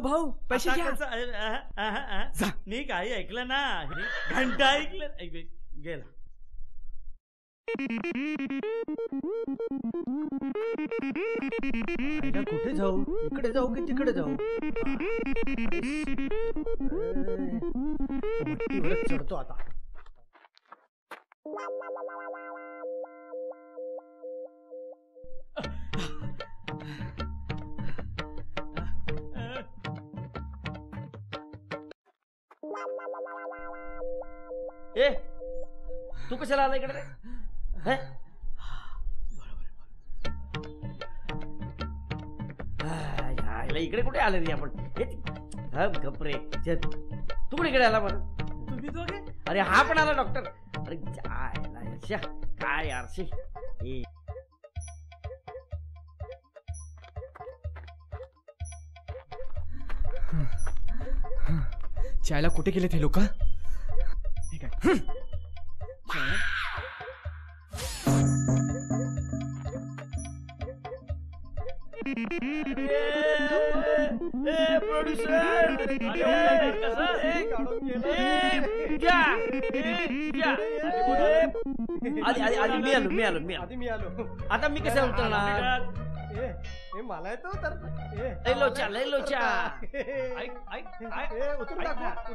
भाऊ पैसे घ्या. मी काही ऐकलं ना, घंटा ऐकलं गेला. कुठे जाऊ? इकडे जाऊ की तिकडे जाऊ? चढतो आता. ए तू कशाला आला इकडे? इकडे कुठे आले रे आपण? गपरे तू कुठे इकडे आला बरं? तुम्ही दोघे? अरे हा पण आला डॉक्टर. अरे काय यारशी. चायला कुठे गेले ते लोक? मी आलो. आता मी कसं उतरणार? मला येतो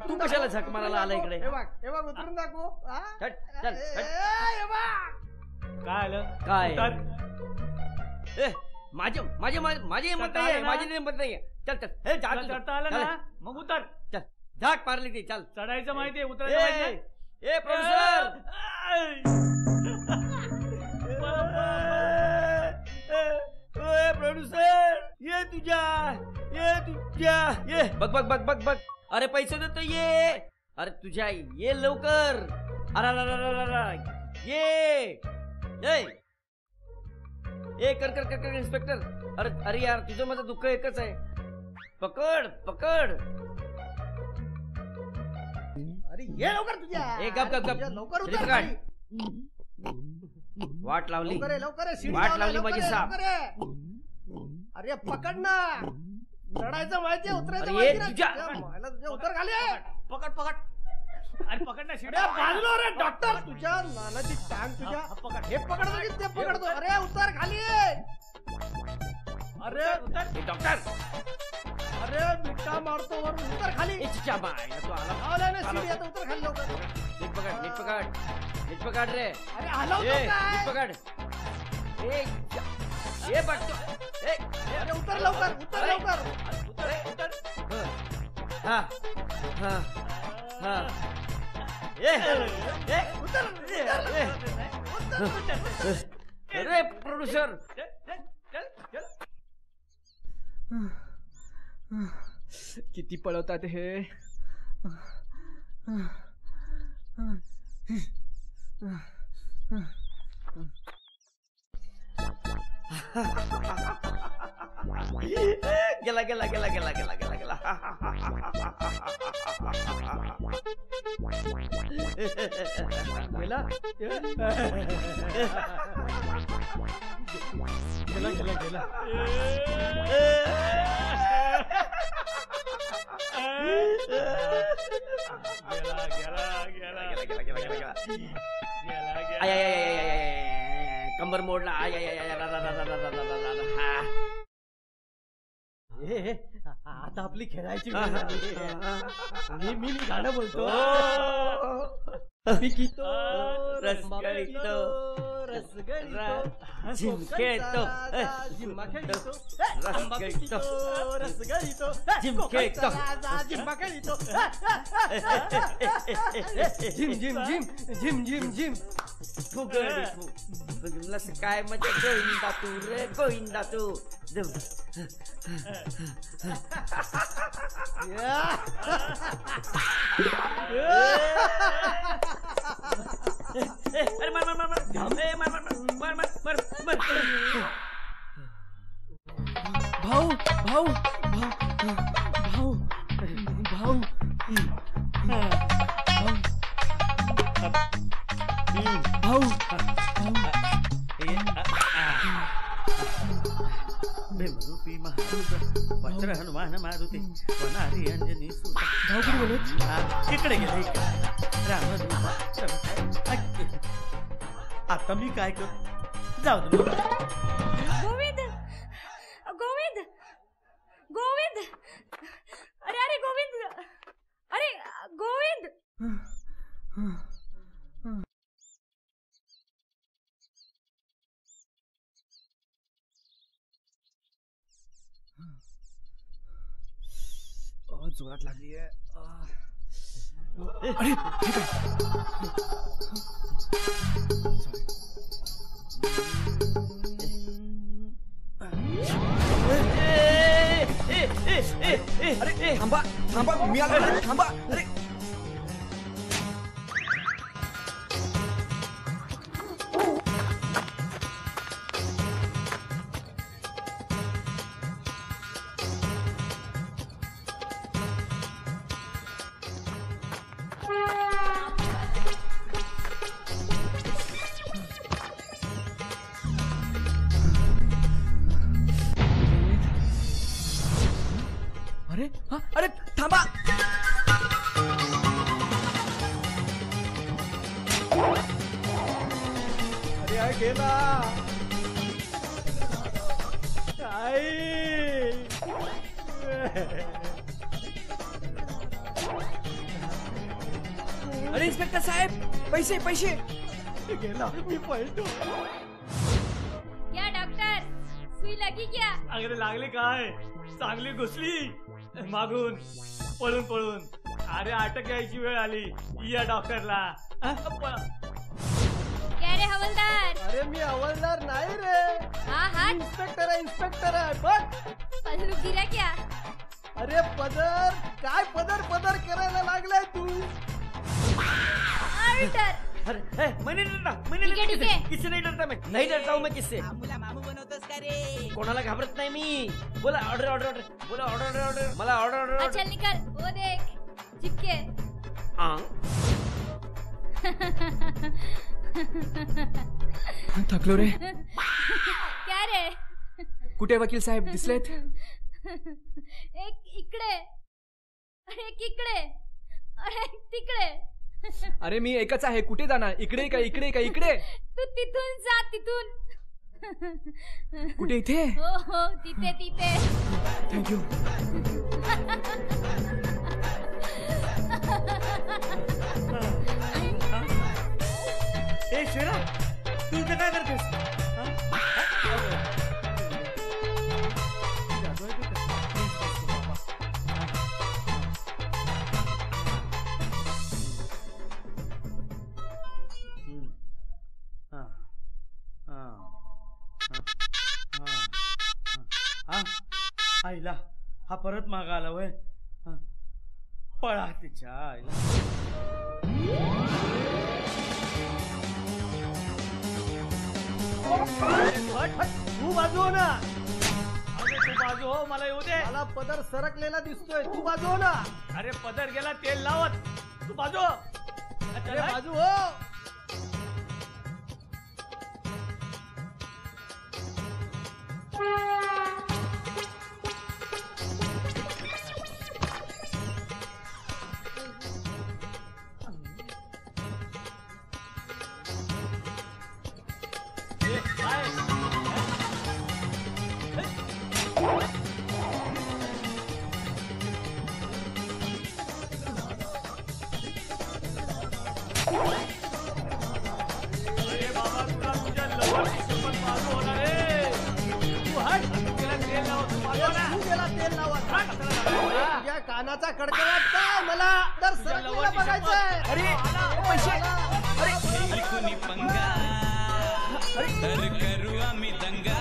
तू कशाला झक मारायला आला इकडे? उतरून दाखव. काय आलं? काय माझे हिंमत नाहीये, माझी हिंमत नाहीये. चल चढता आलं ना, मग उतर. चल झाक मारली ती. चल चढायचं माहितीये, उतरायचं. ए प्रोड्युसर, प्रोड्युसर ये तुझ्या ये बघ. अरे पैसे देतो ये. अरे तुझ्या ये लवकर. अरे ये कर इन्स्पेक्टर. अरे यार तुझं माझं दुःख एकच आहे. पकड. अरे ये लवकर तुझ्या. गप लवकर उतर. वाट लावली माझी साप. अरे पकड ना. चढायचं माहितीये, उतरायचं माहिती. उतर खाली. पकड. अरे पकड ना शिड्या. बाजूला रे डॉक्टर. तुझ्या नानाची टांग तुझ्या. हे पकडतो की ते पकडतो? अरे उतर खाली. अरे डॉक्टर. अरे मिठा मारतो वर. उतर खाली. तू आला ना शिडी. आता उतर खाली लवकर. नीट पकड रे. अरे हलवतो काय? नीट पकड. ये बघतो. अरे उतर लवकर. उतर. अरे प्रोड्युसर किती पळवतात हे. गेला गेला गेला गेला गेला गेला गेला. गेला गेला गेला गेला. कंबर मोडला. आता आपली खेळायची वेळ झाली. मी गाणं बोलतो. पिकितो रसगळीतो रसगळीतो झिमखेतो झिम्मा खेळतो रसगळीतो रसगळीतो झिमखेतो झिम्मा खेळतो. झिम झिम झिम झिम झिम झिम फुगडी फुगलस काय म्हणजे गोविंदा तू रे गोविंदा तू. अरे मार मार मार मार मार मार मार मार मार. भाऊ भाऊ भाऊ भाऊ भाऊ भीमरूपी महारुद्र वज्र हनुमान मारुती वनारी अंजनी सुता. भाऊ कुठे बोलत. इकडे गेले आता मी काय करू. जाऊ दे. गोविंद गोविंद गोविंद. अरे अरे गोविंद. अरे गोविंद. जोरात लागली आहे. अरे ठीक आहे. अरे थांबा थांबा मी आलो. थांबा. अरे अरे हा अरे थांबा. अरे गेला अरे इन्स्पेक्टर साहेब पैसे पैसे. गेला मी पळतो. क्या डॉक्टर सुई लगी क्या. अगदी लागली काय. चांगली घुसली मागून पळून पळून. अरे अटक यायची वेळ आली. या डॉक्टरला. क्या रे हवलदार. अरे मी हवलदार नाही रे. हाँ हाँ इन्स्पेक्टर आहे इन्स्पेक्टर आहे. बघ पल्लू गिरा क्या. अरे पदर काय पदर पदर करायला लागलाय तू. ऑर्डर. अरे मैं नहीं डरता. ठीक है. किससे नहीं डरता. मैं नहीं डरता हूँ. मैं किससे. कोणाला घाबरत नाही मी. बोला ऑर्डर ऑर्डर ऑर्डर. बोला ऑर्डर ऑर्डर ऑर्डर. मला ऑर्डर ऑर्डर. चल निकल. वो देख चिपके. थकलो रे. क्या रे. कुठे वकील साहेब दिसलेत. एक इकडे एक इकडे आणि एक तिकडे. अरे मी एकच आहे. कुठे जाणार. इकडे का इकडे का इकडे. तू तिथून जा तिथून. कुठे इथे. हो हो तिथे तिथे. थँक्यू. ए शेरा तू इथे काय करतेस. आईला हा परत मागा आला वय. पळा तिच्या आईला. तू बाजू हो ना. अरे तू बाजू हो, मला येऊ दे. मला पदर सरकलेला दिसतोय, तू बाजू हो ना. अरे पदर गेला तेल लावत, तू बाजू हो. अरे बाजू हो. अरे बाबा तुला तुझ्या लवकर सोबत बाजू होणार रे. तू हट, तुला तेल लावत, तू बाजू हो ना. तू गेला तेल लावत. तुझ्या कानाचा कडकडाट काय मला तर सरकलेला बघायचंय. अरे पैसे. अरे कोणी पंगा तर करू आम्ही दंगा.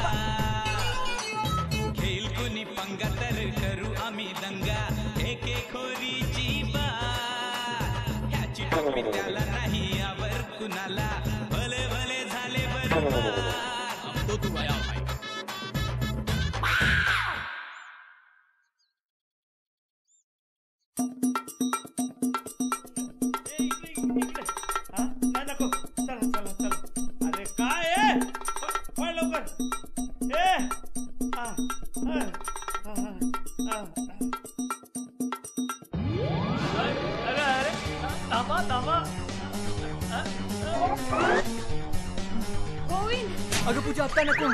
खेळ कोणी पंगा तर करू आम्ही दंगा. एके खोरीची बात ह्याची टोपी त्याला नाही यावर कुणाला. भले भले झाले बरोबर. तो तू आया भाई. नाही नको. चला चला चला. अरे काय आहे? पळ लवकर. ए अरे अरे थांबा थांबा. गोविंद अगं पूजा आता नको.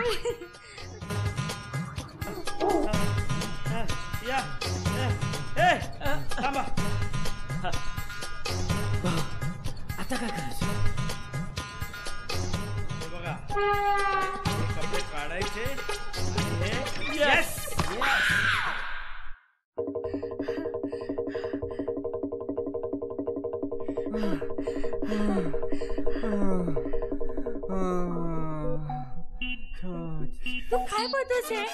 या ए थांबा. आता काय करायचं? हे बघा, हे कपडे काढायचे आणि हे येस. तू काय बोलतोस हे?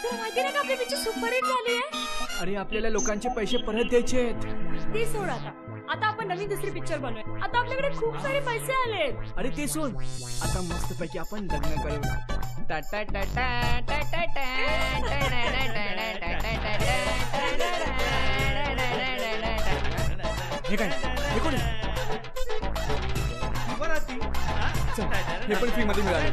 तुला माहिती नाही का आपली पिक्चर सुपरहिट झाली आहे? अरे आपल्याला लोकांचे पैसे परत द्यायचे आहेत. ते सोड आता. आता आपण नवीन दुसरी पिक्चर बनवूया. आता आपल्याकडे खूप सारे पैसे आलेत. अरे ते सोड, आता मस्त पैकी आपण लग्न करू. हे काय, हे कोण आहे? चल, हे पण फ्री मध्ये मिळाले.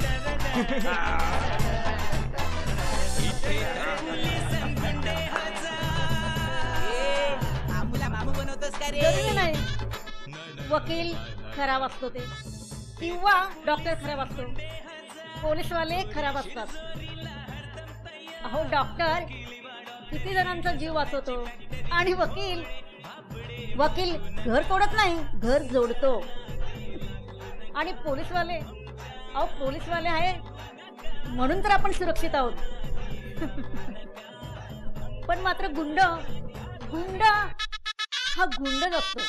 जरुरी नाही वकील खराब असतो ते, किंवा डॉक्टर खराब असतो, पोलीसवाले खराब असतात. अहो डॉक्टर किती जणांचा जीव वाचवतो आणि वकील घर तोडत नाही, घर जोडतो. आणि पोलीसवाले, अहो पोलीसवाले आहे म्हणून तर आपण सुरक्षित आहोत. पण मात्र गुंड हा गुंडच असतो.